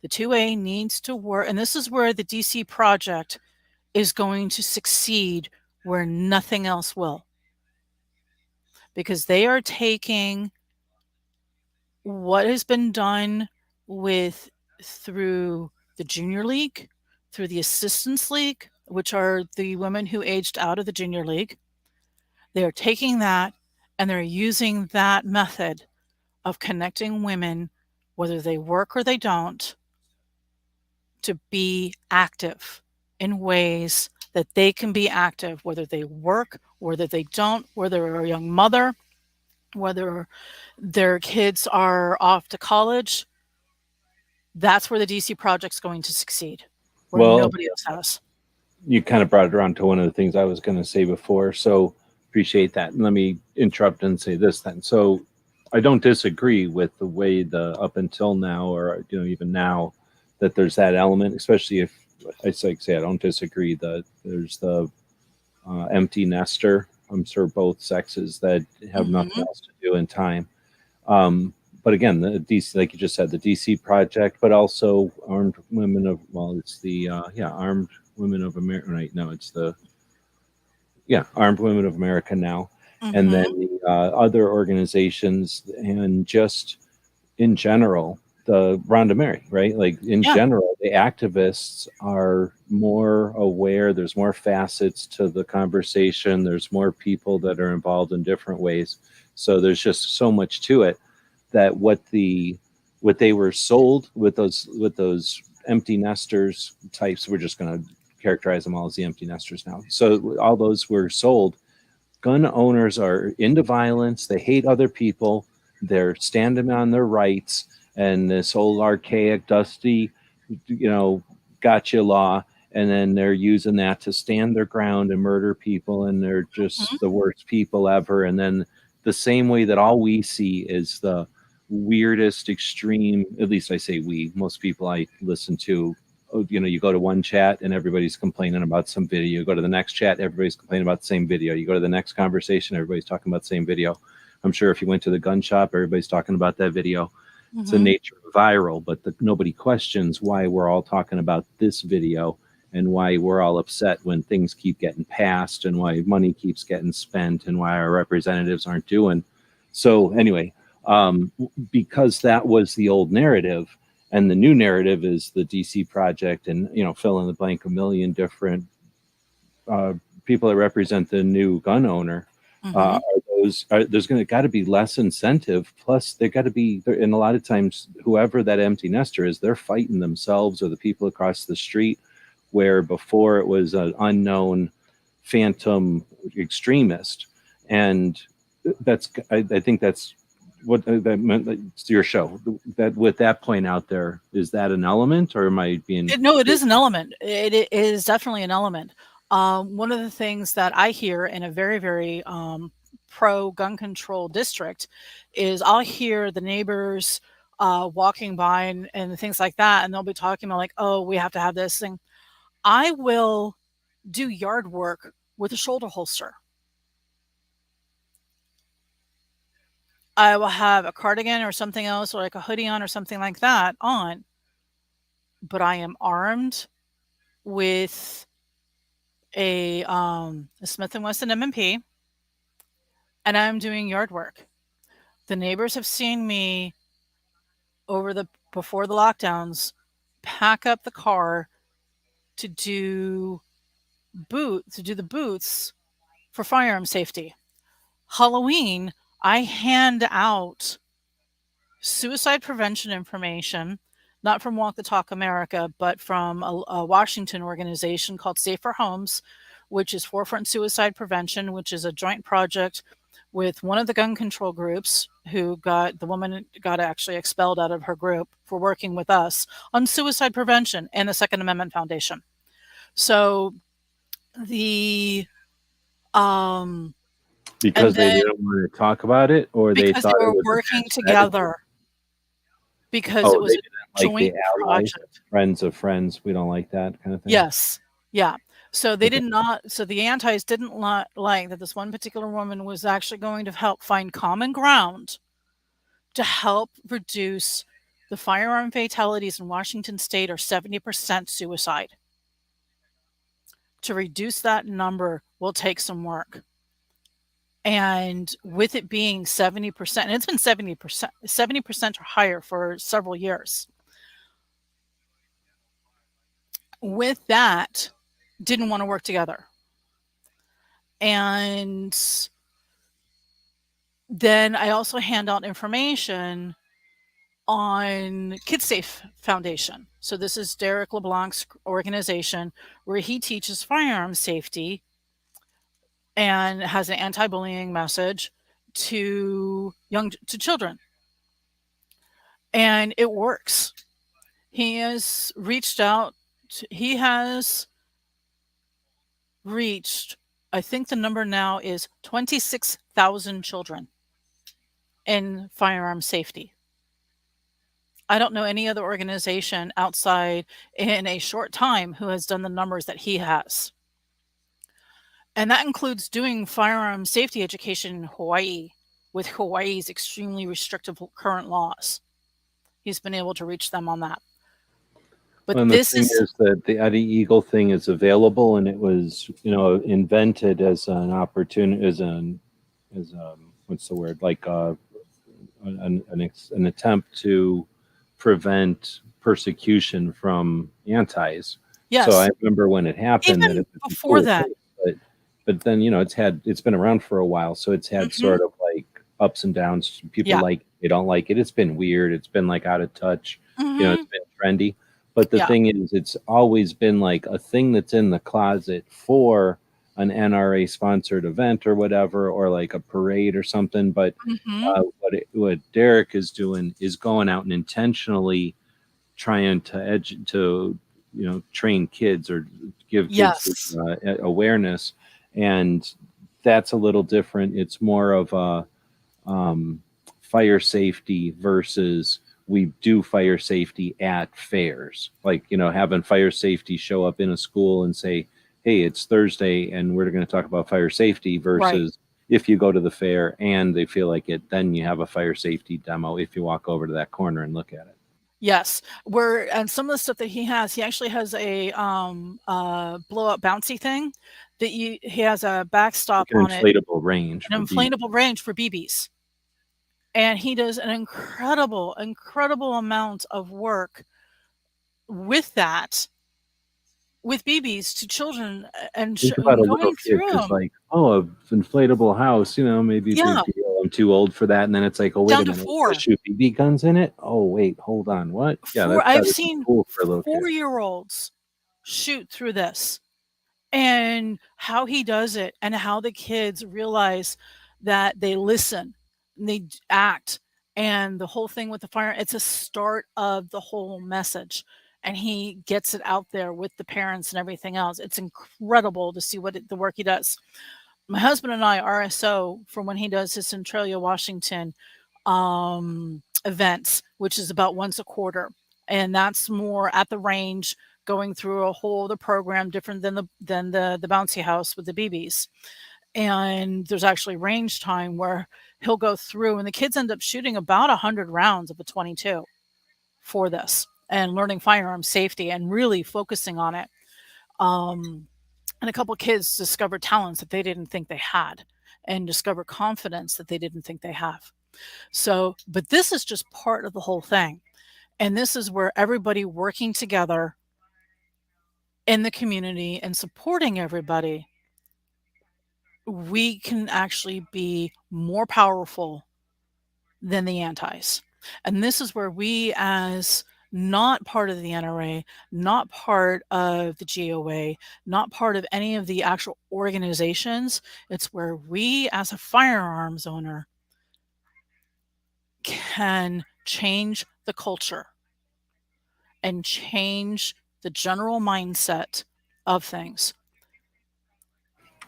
The 2A needs to work, and this is where the DC project is going to succeed where nothing else will. Because they are taking what has been done through the junior league, through the assistance league, which are the women who aged out of the junior league. They are taking that and they're using that method of connecting women, whether they work or they don't, to be active in ways that they can be active, whether they work, whether they don't, whether they're a young mother, whether their kids are off to college. That's where the DC project's going to succeed, where nobody else has. You kind of brought it around to one of the things I was going to say before, so appreciate that. And let me interrupt and say this then. So I don't disagree with the way up until now, or even now, that there's that element, especially if I say I don't disagree that there's the empty nester. I'm sure both sexes that have nothing else to do in time. But again, the DC, like you just said, the DC project, but also Armed Women of, it's the Armed Women of America. Right? No, it's the Armed Women of America now, and then the other organizations, and just in general, the Rhonda Mary, right? Like in general, the activists are more aware. There's more facets to the conversation. There's more people that are involved in different ways. So there's just so much to it that what they were sold with those empty nesters types, we're just going to characterize them all as the empty nesters now. So all those were sold. Gun owners are into violence. They hate other people. They're standing on their rights. And this old archaic, dusty, gotcha law. And then they're using that to stand their ground and murder people. And they're just the worst people ever. And then the same way that all we see is the weirdest extreme, at least I say we, most people I listen to, you go to one chat and everybody's complaining about some video. You go to the next chat, everybody's complaining about the same video. You go to the next conversation, everybody's talking about the same video. I'm sure if you went to the gun shop, everybody's talking about that video. It's the nature of viral, but nobody questions why we're all talking about this video and why we're all upset when things keep getting passed and why money keeps getting spent and why our representatives aren't doing. So anyway, because that was the old narrative, and the new narrative is the DC project, and fill in the blank, a million different people that represent the new gun owner. There's going to got to be less incentive. Plus, there got to be, and a lot of times, whoever that empty nester is, they're fighting themselves or the people across the street. Where before it was an unknown phantom extremist, and I think that's what that meant. It's your show. That with that point out there, is that an element, or am I being? No, it is an element. It is definitely an element. One of the things that I hear in a very, very pro gun control district is I'll hear the neighbors walking by and things like that, and they'll be talking about like, oh, we have to have this thing. I will do yard work with a shoulder holster. I will have a cardigan or something else, or like a hoodie on or something like that on, but I am armed with a Smith & Wesson M&P, and I'm doing yard work. The neighbors have seen me before the lockdowns pack up the car to do the booths for firearm safety. Halloween, I hand out suicide prevention information, not from Walk the Talk America, but from a Washington organization called Safer Homes, which is Forefront Suicide Prevention, which is a joint project with one of the gun control groups the woman got actually expelled out of her group for working with us on suicide prevention, and the Second Amendment Foundation. So because they didn't want to talk about it, or they thought they were working together. Because it was a joint project. Friends of friends, we don't like that kind of thing. Yes, yeah. So they did not. So the antis didn't like that this one particular woman was actually going to help find common ground to help reduce the firearm fatalities in Washington state are 70% suicide. To reduce that number will take some work. And with it being 70%, and it's been 70% or higher for several years. With that, didn't want to work together. And then I also hand out information on KidSafe Foundation. So this is Derek LeBlanc's organization where he teaches firearm safety and has an anti-bullying message to children. And it works. He has reached out. He has reached, I think the number now is 26,000 children in firearm safety. I don't know any other organization outside in a short time who has done the numbers that he has. And that includes doing firearm safety education in Hawaii with Hawaii's extremely restrictive current laws. He's been able to reach them on that. But and this the thing is that the Eddie Eagle thing is available, and it was, invented as an opportunity, as what's the word, like an attempt to prevent persecution from antis. Yes. So I remember when it happened. Even that it was before cool that. Thing, but then it's been around for a while, so it's had sort of like ups and downs. People like they don't like it. It's been weird. It's been like out of touch. It's been trendy. But the thing is, it's always been like a thing that's in the closet for an NRA sponsored event or whatever, or like a parade or something. But what Derek is doing is going out and intentionally trying to train kids or give kids awareness, and that's a little different. It's more of a fire safety versus we do fire safety at fairs, like having fire safety show up in a school and say, hey, it's Thursday and we're going to talk about fire safety, versus if you go to the fair and they feel like it, then you have a fire safety demo if you walk over to that corner and look at it. Yes, and some of the stuff that he actually has a blow up bouncy thing that he has a backstop like on inflatable range, an inflatable range for BBs. And he does an incredible amount of work with that, with BBs to children, and think about a little going kid through who's them. like, oh, an inflatable house, maybe big deal. I'm too old for that. And then it's like, oh, wait Down a to minute, 4. shoot BB guns in it? Oh, wait, hold on, what? Yeah, I've seen cool for a little 4-year-olds shoot through this, and how he does it, and how the kids realize that they listen, and they act, and the whole thing with the fire, it's a start of the whole message, and he gets it out there with the parents and everything else. It's incredible to see the work he does. My husband and I RSO for when he does his Centralia, Washington events, which is about once a quarter, and that's more at the range, going through a whole other program different than the bouncy house with the BBs. And there's actually range time where he'll go through, and the kids end up shooting about 100 rounds of a 22 for this, and learning firearm safety and really focusing on it. And a couple of kids discover talents that they didn't think they had, and discover confidence that they didn't think they have. So, but this is just part of the whole thing. And this is where everybody working together in the community and supporting everybody, we can actually be more powerful than the antis. And this is where we, as not part of the NRA, not part of the GOA, not part of any of the actual organizations, it's where we, as a firearms owner, can change the culture and change the general mindset of things.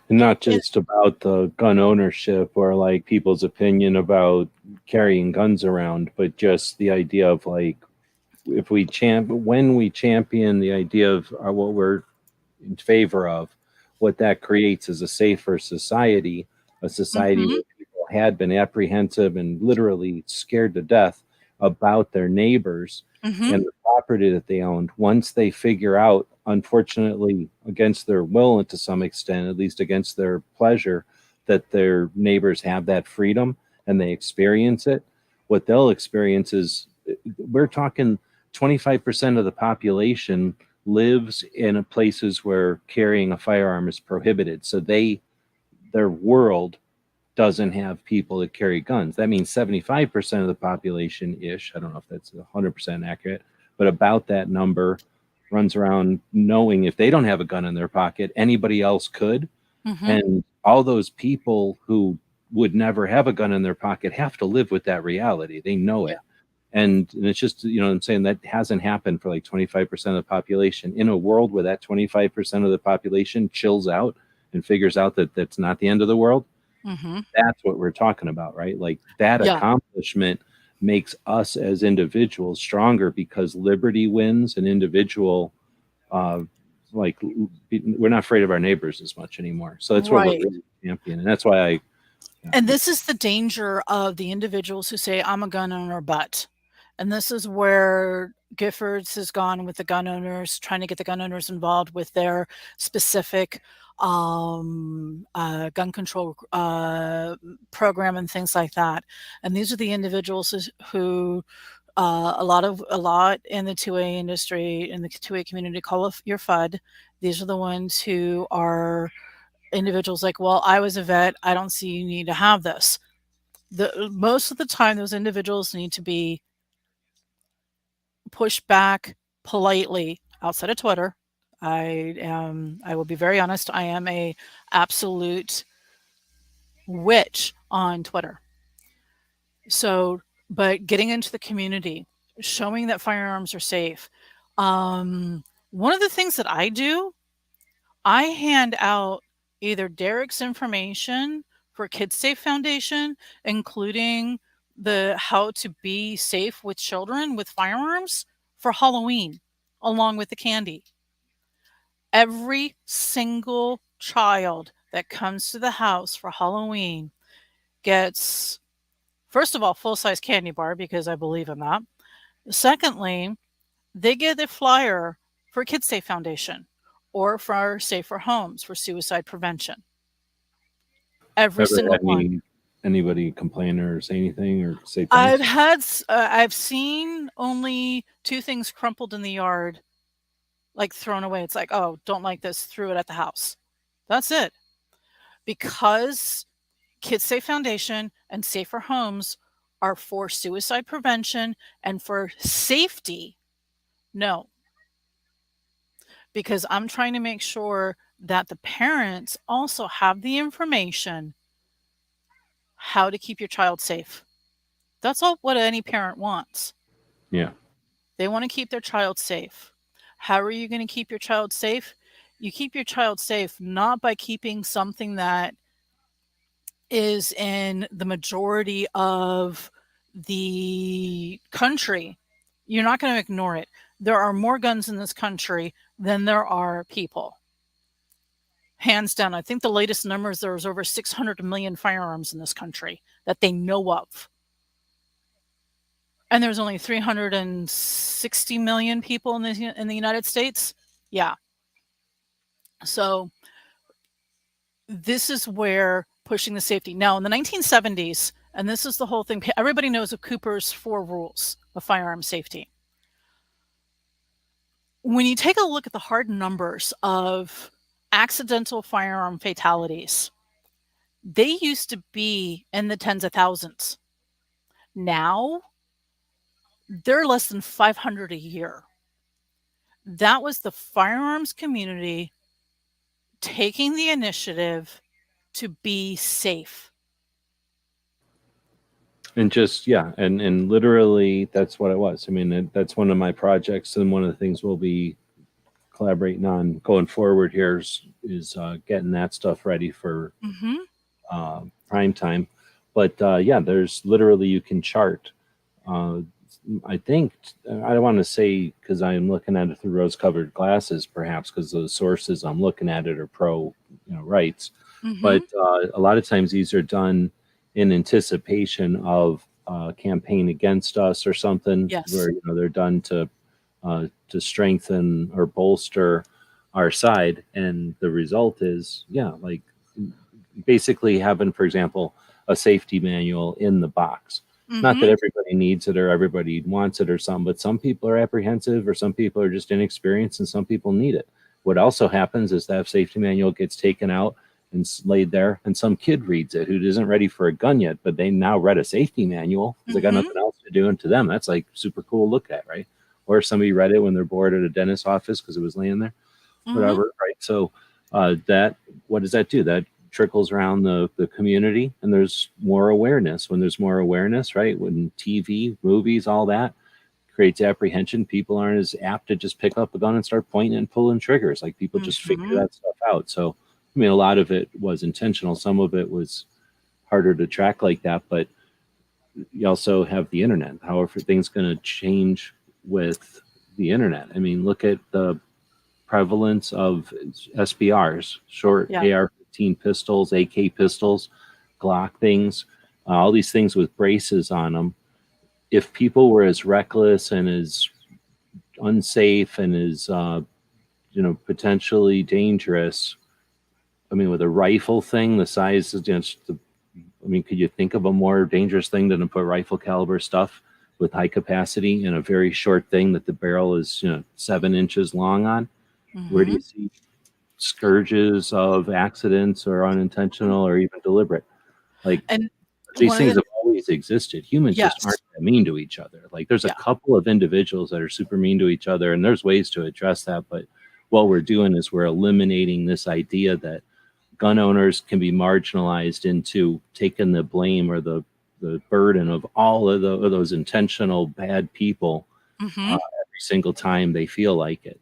And not just about the gun ownership or like people's opinion about carrying guns around, but just the idea of like, when we champion the idea of what we're in favor of, what that creates is a safer society, a society where people had been apprehensive and literally scared to death about their neighbors Mm-hmm. and the property that they owned. Once they figure out, unfortunately, against their will and to some extent, at least against their pleasure, that their neighbors have that freedom and they experience it, what they'll experience is, we're talking 25% of the population lives in places where carrying a firearm is prohibited. So their world doesn't have people that carry guns. That means 75% of the population ish, I don't know if that's 100% accurate, but about that number runs around knowing if they don't have a gun in their pocket, anybody else could. Mm-hmm. And all those people who would never have a gun in their pocket have to live with that reality. They know it. And it's just, I'm saying that hasn't happened for like 25% of the population. In a world where that 25% of the population chills out and figures out that that's not the end of the world, Mm-hmm. that's what we're talking about, right? Like that Yeah. accomplishment makes us as individuals stronger because liberty wins and individual, like we're not afraid of our neighbors as much anymore. So that's what we're Right. really championing. And that's why And this is the danger of the individuals who say, I'm a gun owner, but. And this is where Giffords has gone with the gun owners, trying to get the gun owners involved with their specific gun control program and things like that. And these are the individuals who a lot in the 2A industry, in the 2A community, call your FUD. These are the ones who are individuals like, well, I was a vet, I don't see you need to have this. Most of the time, those individuals need to be pushed back politely outside of Twitter. I will be very honest, I am a absolute witch on Twitter. So, but getting into the community, showing that firearms are safe. One of the things that I do, I hand out either Derek's information for Kids Safe Foundation, including the how to be safe with children with firearms for Halloween, along with the candy. Every single child that comes to the house for Halloween gets, first of all, full-size candy bar because I believe in that. Secondly, they get a flyer for Kids Safe Foundation or for Safer Homes for suicide prevention. Every ever single had one. anybody complain or say anything or say I've seen only 2 things crumpled in the yard, like thrown away. It's like, oh, don't like this, threw it at the house. That's it. Because Kids Safe Foundation and Safer Homes are for suicide prevention and for safety. No. Because I'm trying to make sure that the parents also have the information how to keep your child safe. That's all what any parent wants. Yeah. They want to keep their child safe. How are you going to keep your child safe? You keep your child safe not by keeping something that is in the majority of the country. You're not going to ignore it. There are more guns in this country than there are people. Hands down. I think the latest numbers, there's over 600 million firearms in this country that they know of. And there's only 360 million people in the United States. Yeah. So this is where pushing the safety. Now, in the 1970s, and this is the whole thing, everybody knows of Cooper's 4 rules of firearm safety. When you take a look at the hard numbers of accidental firearm fatalities, they used to be in the tens of thousands. Now, they're less than 500 a year. That was the firearms community taking the initiative to be safe. And just, yeah, and literally that's what it was. I mean, that's one of my projects, and one of the things we'll be collaborating on going forward here is getting that stuff ready for prime time. But yeah, there's literally, you can chart. I think, I don't want to say because I'm looking at it through rose-colored glasses, perhaps because the sources I'm looking at it are pro rights. But a lot of times these are done in anticipation of a campaign against us or something, Yes. where they're done to strengthen or bolster our side, and the result is, yeah, like basically having, for example, a safety manual in the box. Not Mm-hmm. that everybody needs it or everybody wants it or something, but some people are apprehensive or some people are just inexperienced and some people need it. What also happens is that safety manual gets taken out and laid there, and some kid reads it who isn't ready for a gun yet, but they now read a safety manual because they got Mm-hmm. nothing else to do. And to them, that's like super cool to look at, right? Or somebody read it when they're bored at a dentist's office because it was laying there, Mm-hmm. whatever, right? So that what does that do? That trickles around the community, and there's more awareness. When there's more awareness, right? When TV, movies, all that creates apprehension, people aren't as apt to just pick up a gun and start pointing and pulling triggers. Like people just figure Mm-hmm. that stuff out. So, I mean, a lot of it was intentional. Some of it was harder to track like that, but you also have the internet. How are things going to change with the internet? I mean, look at the prevalence of SBRs, short Yeah. AR-15 pistols, AK pistols, Glock things, all these things with braces on them. If people were as reckless and as unsafe and as potentially dangerous, I mean, with a rifle thing, the size is just the. I mean, could you think of a more dangerous thing than to put rifle caliber stuff with high capacity in a very short thing that the barrel is 7 inches long on? Where do Mm-hmm. you see scourges of accidents or unintentional or even deliberate? Like And these one of things the have always existed. Humans just yes. aren't that mean to each other. Like there's a Yeah. couple of individuals that are super mean to each other, and there's ways to address that. But what we're doing is we're eliminating this idea that gun owners can be marginalized into taking the blame or the burden of all of those intentional bad people Mm-hmm. every single time they feel like it.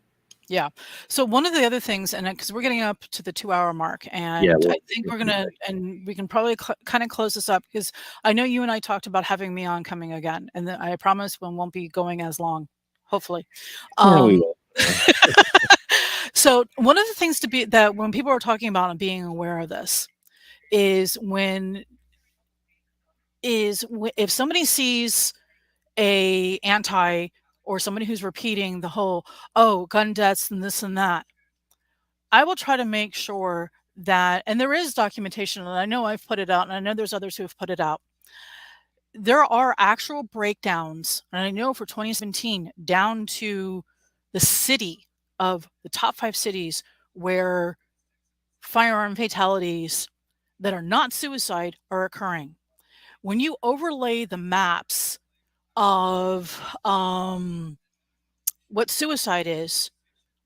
Yeah. So one of the other things, and because we're getting up to the 2 hour mark, Yeah, and I well, think we're gonna, and we can probably kind of close this up because I know you and I talked about having me on coming again, and then I promise we won't be going as long, hopefully. yeah, we Um, will. so one of the things to be that when people are talking about and being aware of this is if somebody sees a anti or somebody who's repeating the whole, oh, gun deaths and this and that, I will try to make sure that, and there is documentation, and I know I've put it out, and I know there's others who have put it out. There are actual breakdowns, and I know for 2017, down to the city of the top 5 cities where firearm fatalities that are not suicide are occurring. When you overlay the maps of what suicide is,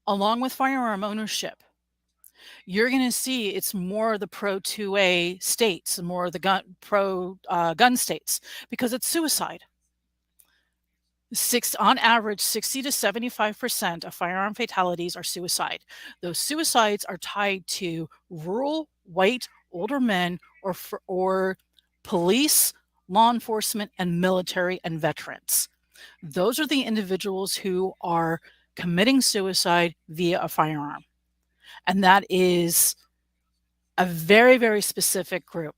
along with firearm ownership, you're going to see it's more the pro 2A states, more the gun states, because it's suicide. On average, 60 to 75% of firearm fatalities are suicide. Those suicides are tied to rural, white, older men, or police, law enforcement, and military and veterans. Those are the individuals who are committing suicide via a firearm. And that is a very, very specific group.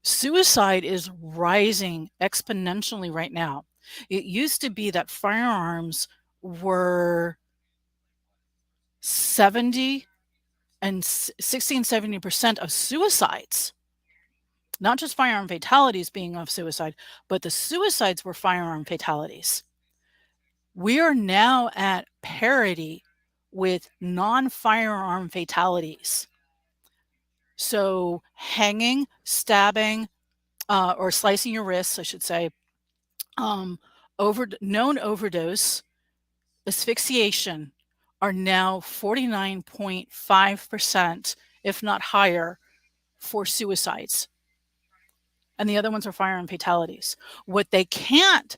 Suicide is rising exponentially right now. It used to be that firearms were 70 and 60 and 70% of suicides, not just firearm fatalities being of suicide, but the suicides were firearm fatalities. We are now at parity with non-firearm fatalities. So hanging, stabbing, or slicing your wrists, I should say, known overdose, asphyxiation are now 49.5%, if not higher, for suicides. And the other ones are firearm fatalities. What they can't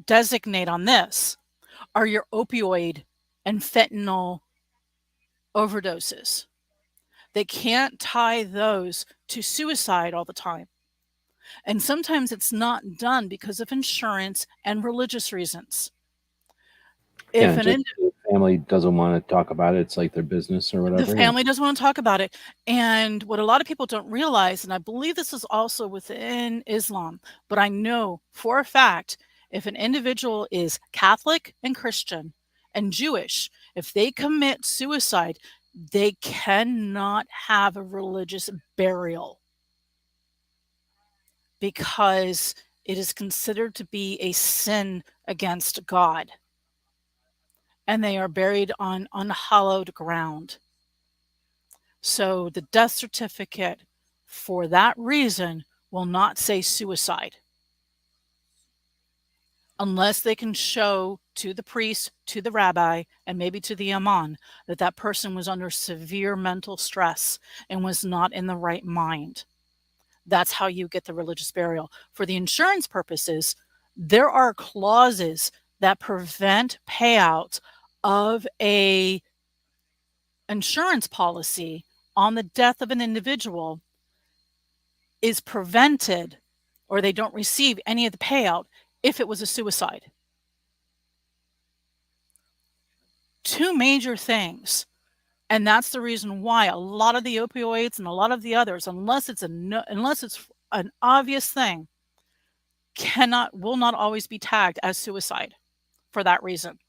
designate on this are your opioid and fentanyl overdoses. They can't tie those to suicide all the time. And sometimes it's not done because of insurance and religious reasons. If an the family doesn't want to talk about it, it's like their business or whatever. The family doesn't want to talk about it. And what a lot of people don't realize, and I believe this is also within Islam, but I know for a fact, if an individual is Catholic and Christian and Jewish, if they commit suicide, they cannot have a religious burial because it is considered to be a sin against God. And they are buried on unhallowed ground. So the death certificate for that reason will not say suicide unless they can show to the priest, to the rabbi, and maybe to the imam that that person was under severe mental stress and was not in the right mind. That's how you get the religious burial. For the insurance purposes, there are clauses that prevent payouts of a insurance policy on the death of an individual is prevented, or they don't receive any of the payout if it was a suicide. Two major things. And that's the reason why a lot of the opioids and a lot of the others, unless it's an obvious thing, will not always be tagged as suicide for that reason.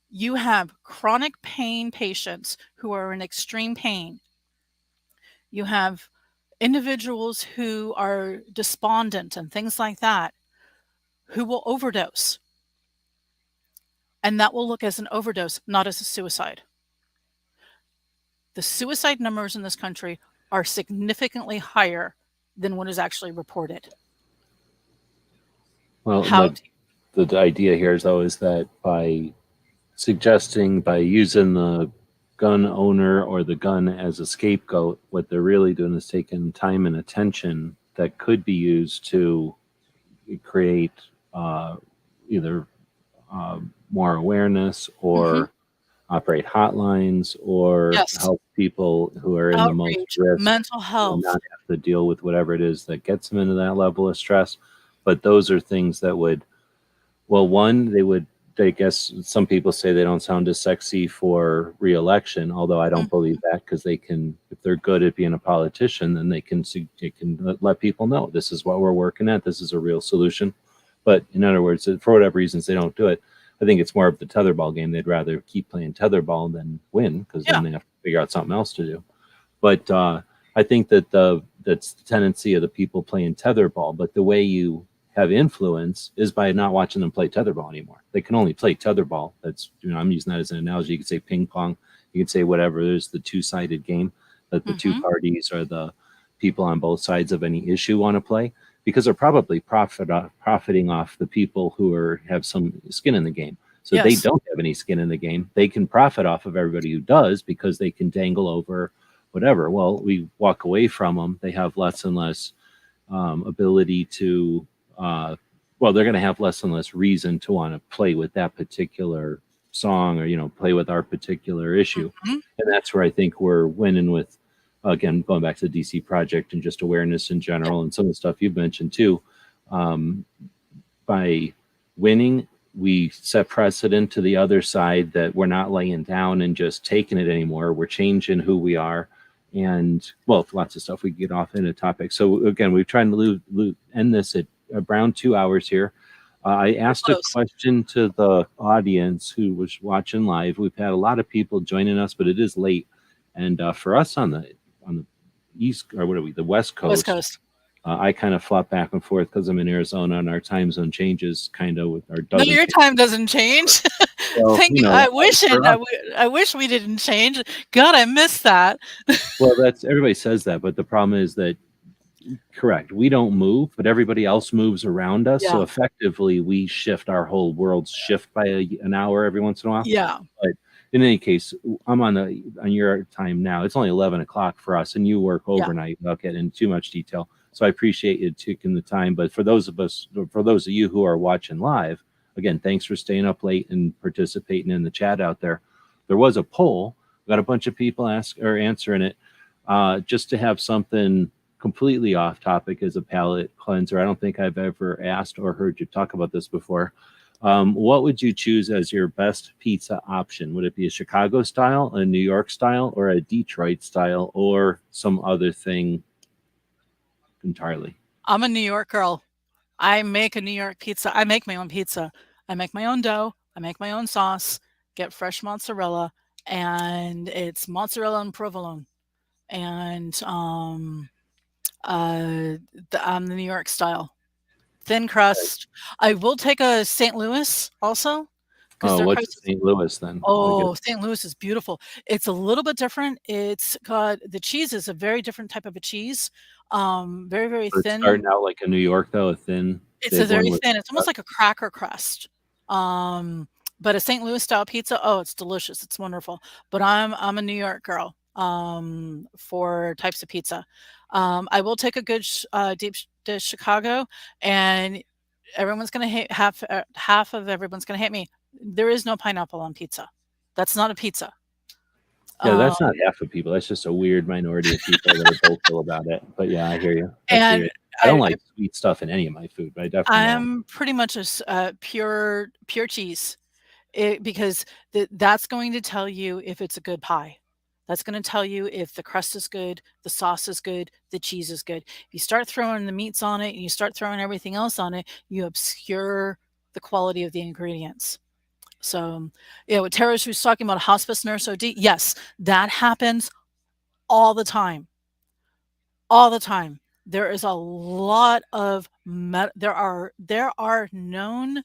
You have chronic pain patients who are in extreme pain. You have individuals who are despondent and things like that, who will overdose. And that will look as an overdose, not as a suicide. The suicide numbers in this country are significantly higher than what is actually reported. Well, the idea here is though is that by using the gun owner or the gun as a scapegoat, what they're really doing is taking time and attention that could be used to create either more awareness or operate hotlines or help people who are in the most risk, mental health, not have to deal with whatever it is that gets them into that level of stress. But those are things that would, well, one, I guess some people say they don't sound as sexy for re-election, although I don't believe that, because they can, if they're good at being a politician, then they can let people know this is what we're working at. This is a real solution. But in other words, for whatever reasons they don't do it, I think it's more of the tetherball game. They'd rather keep playing tetherball than win, because then they have to figure out something else to do. But I think that that's the tendency of the people playing tetherball. But the way you have influence is by not watching them play tetherball anymore. They can only play tetherball. That's, I'm using that as an analogy. You could say ping pong. You could say whatever. There's the two-sided game that the two parties or the people on both sides of any issue want to play, because they're probably profiting off the people who have some skin in the game. So they don't have any skin in the game. They can profit off of everybody who does, because they can dangle over whatever. Well, we walk away from them. They have less and less ability to, they're going to have less and less reason to want to play with that particular song or, play with our particular issue. And that's where I think we're winning with, again, going back to the DC Project and just awareness in general and some of the stuff you've mentioned too. By winning, we set precedent to the other side that we're not laying down and just taking it anymore. We're changing who we are. And, lots of stuff we get off in a topic. So, again, we're trying to end this at around 2 hours here. I asked a question to the audience who was watching live. We've had a lot of people joining us, but it is late. And for us on the East, or what are we, the West Coast. I kind of flop back and forth because I'm in Arizona and our time zone changes kind of with our. No, your time doesn't change. Well, I wish we didn't change. God, I missed that. Well, everybody says that, but the problem is that, correct, we don't move, but everybody else moves around us. Yeah. So effectively, we shift, our whole world shift by an hour every once in a while. Yeah. But in any case, I'm on your time now. It's only 11 o'clock for us, and you work overnight. Without getting into too much detail. So I appreciate you taking the time. But for those of you who are watching live, again, thanks for staying up late and participating in the chat out there. There was a poll. We got a bunch of people answering it. Just to have something completely off topic as a palate cleanser. I don't think I've ever asked or heard you talk about this before. What would you choose as your best pizza option? Would it be a Chicago style, a New York style, or a Detroit style, or some other thing entirely? I'm a New York girl. I make a New York pizza. I make my own pizza. I make my own dough. I make my own sauce. Get fresh mozzarella, and it's mozzarella and provolone. And uh, I'm the New York style, thin crust. I will take a St. Louis also because Oh, their what's crust is. St. Louis then? I guess Oh, St. Louis is beautiful. It's a little bit different. It's got the cheese is a very different type of a cheese. Very, very it's thin. starting out like a New York though, a thin, It's a big one very with thin, it's almost crust. like a cracker crust. But a St. Louis style pizza, oh, it's delicious. It's wonderful. But I'm a New York girl for types of pizza. I will take a good deep dish Chicago, and everyone's gonna hate half of everyone's gonna hate me. There is no pineapple on pizza. That's not a pizza. Yeah, Um, that's not half of people. That's just a weird minority of people that are vocal about it. But yeah, I hear you. I see and it. I don't I like sweet stuff in any of my food, but I definitely won't. I'm pretty much pure cheese. Because that's going to tell you if it's a good pie. That's going to tell you if the crust is good, the sauce is good, the cheese is good. If you start throwing the meats on it and you start throwing everything else on it, you obscure the quality of the ingredients. So, what Tara was talking about, hospice nurse OD, yes, that happens all the time. All the time. There is a lot of there are known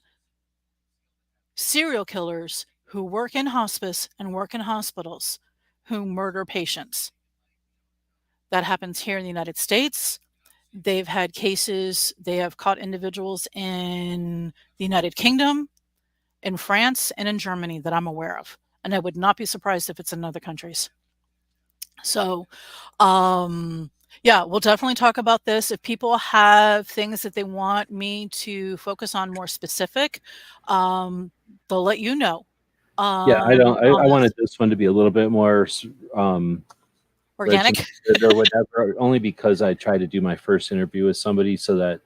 serial killers who work in hospice and work in hospitals who murder patients. That happens here in the United States. They've had cases, they have caught individuals in the United Kingdom, in France, and in Germany that I'm aware of. And I would not be surprised if it's in other countries. So, yeah, we'll definitely talk about this. If people have things that they want me to focus on more specific, they'll let you know. Yeah, I don't. I On wanted this. this one to be a little bit more um, Organic? regimented or whatever, only because I try to do my first interview with somebody so that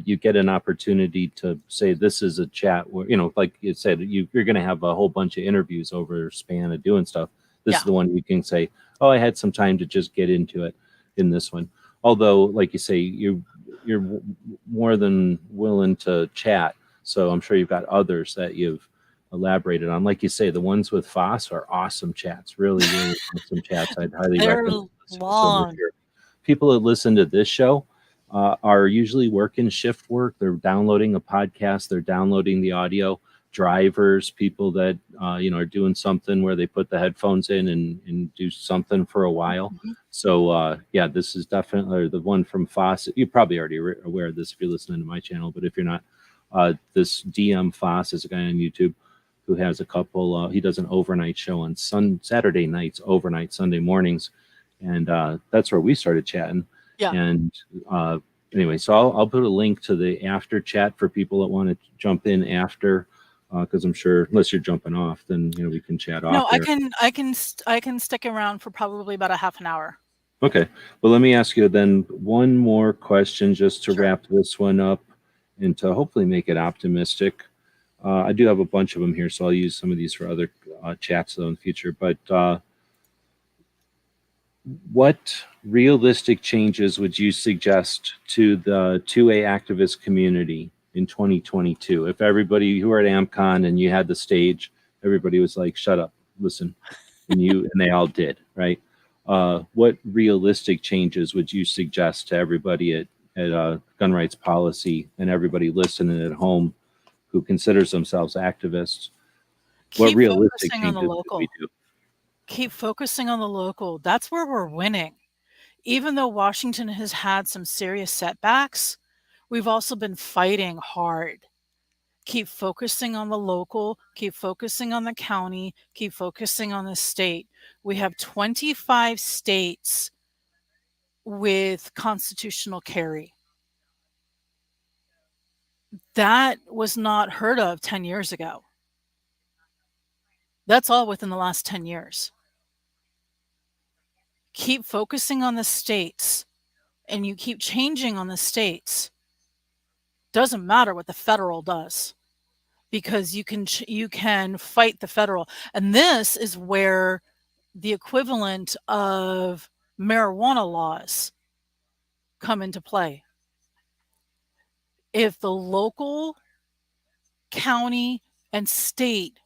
you get an opportunity to say this is a chat where, like you said, you're going to have a whole bunch of interviews over a span of doing stuff. This is Yeah. the one you can say, oh, I had some time to just get into it in this one. Although, like you say, you're more than willing to chat. So I'm sure you've got others that you've elaborated on. Like you say, the ones with Foss are awesome chats, really, really awesome chats. I'd highly They're recommend listening to them if long. you're people that listen to this show are usually working shift work. They're downloading a podcast, they're downloading the audio. Drivers, people that are doing something where they put the headphones in and do something for a while. Mhm. So yeah, this is definitely the one from Foss. You're probably already aware of this if you're listening to my channel, but if you're not, this DM Foss is a guy on YouTube who has a couple. He does an overnight show on Saturday nights, overnight Sunday mornings, and that's where we started chatting. Yeah. And anyway, so I'll put a link to the after chat for people that want to jump in after, because I'm sure unless you're jumping off, then we can chat No, off I there. can stick around for probably about a half an hour. Okay, well let me ask you then one more question just to Sure. wrap this one up and to hopefully make it optimistic. I do have a bunch of them here, so I'll use some of these for other chats though in the future. But what realistic changes would you suggest to the 2A activist community in 2022? If everybody who were at AmCon and you had the stage, everybody was like, "Shut up, listen," and they all did, right? What realistic changes would you suggest to everybody at gun rights policy and everybody listening at home who considers themselves activists? What Keep realistic focusing on the changes could we local. do? Keep focusing on the local. That's where we're winning. Even though Washington has had some serious setbacks, we've also been fighting hard. Keep focusing on the local, keep focusing on the county, keep focusing on the state. We have 25 states with constitutional carry. That was not heard of 10 years ago. That's all within the last 10 years. Keep focusing on the states and you keep changing on the states. Doesn't matter what the federal does. because you can fight the federal. And this is where the equivalent of marijuana laws come into play. If the local, county, and state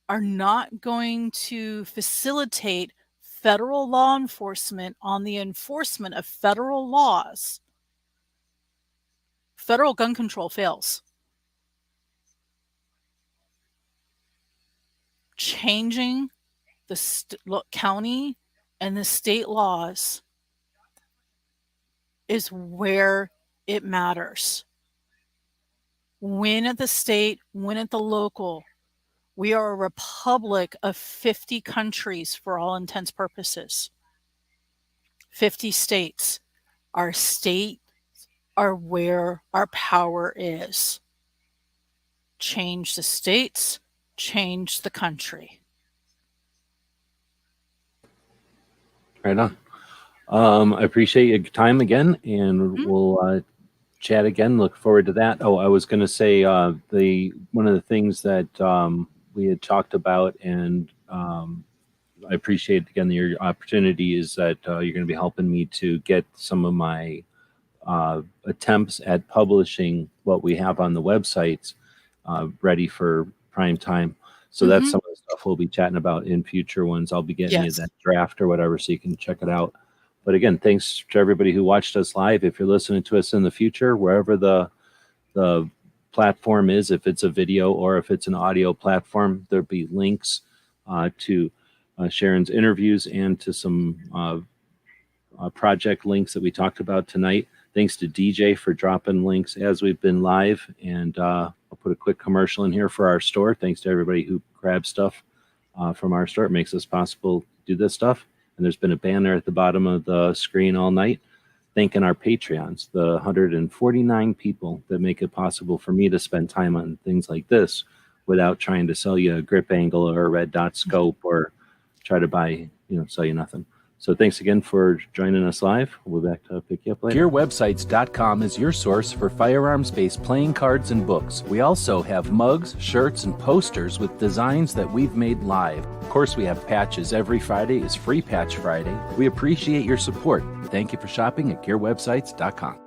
are not going to facilitate federal law enforcement on the enforcement of federal laws, federal gun control fails. Changing the county and the state laws is where it matters. Win at the state, win at the local. We are a republic of 50 countries for all intents purposes. 50 states. Our states are where our power is. Change the states, change the country. Right on. I appreciate your time again, and we'll chat again. Look forward to that. Oh, I was going to say one of the things that we had talked about, and I appreciate again your opportunity, is that you're going to be helping me to get some of my attempts at publishing what we have on the websites ready for prime time. So that's some of the stuff we'll be chatting about in future ones. I'll be getting you that draft or whatever, so you can check it out. But again, thanks to everybody who watched us live. If you're listening to us in the future, wherever the platform is, if it's a video or if it's an audio platform, there'll be links to Sharyn's interviews and to some project links that we talked about tonight. Thanks to DJ for dropping links as we've been live. And I'll put a quick commercial in here for our store. Thanks to everybody who grabs stuff from our store. It makes us possible to do this stuff. And there's been a banner at the bottom of the screen all night thanking our Patreons, the 149 people that make it possible for me to spend time on things like this without trying to sell you a grip angle or a red dot scope or try to buy, sell you nothing. So thanks again for joining us live. We'll be back to pick you up later. GearWebsites.com is your source for firearms-based playing cards and books. We also have mugs, shirts, and posters with designs that we've made live. Of course, we have patches. Every Friday is Free Patch Friday. We appreciate your support. Thank you for shopping at GearWebsites.com.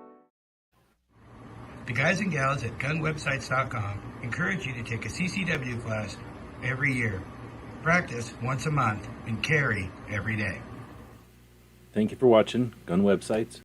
The guys and gals at GunWebsites.com encourage you to take a CCW class every year, practice once a month, and carry every day. Thank you for watching Gun Websites.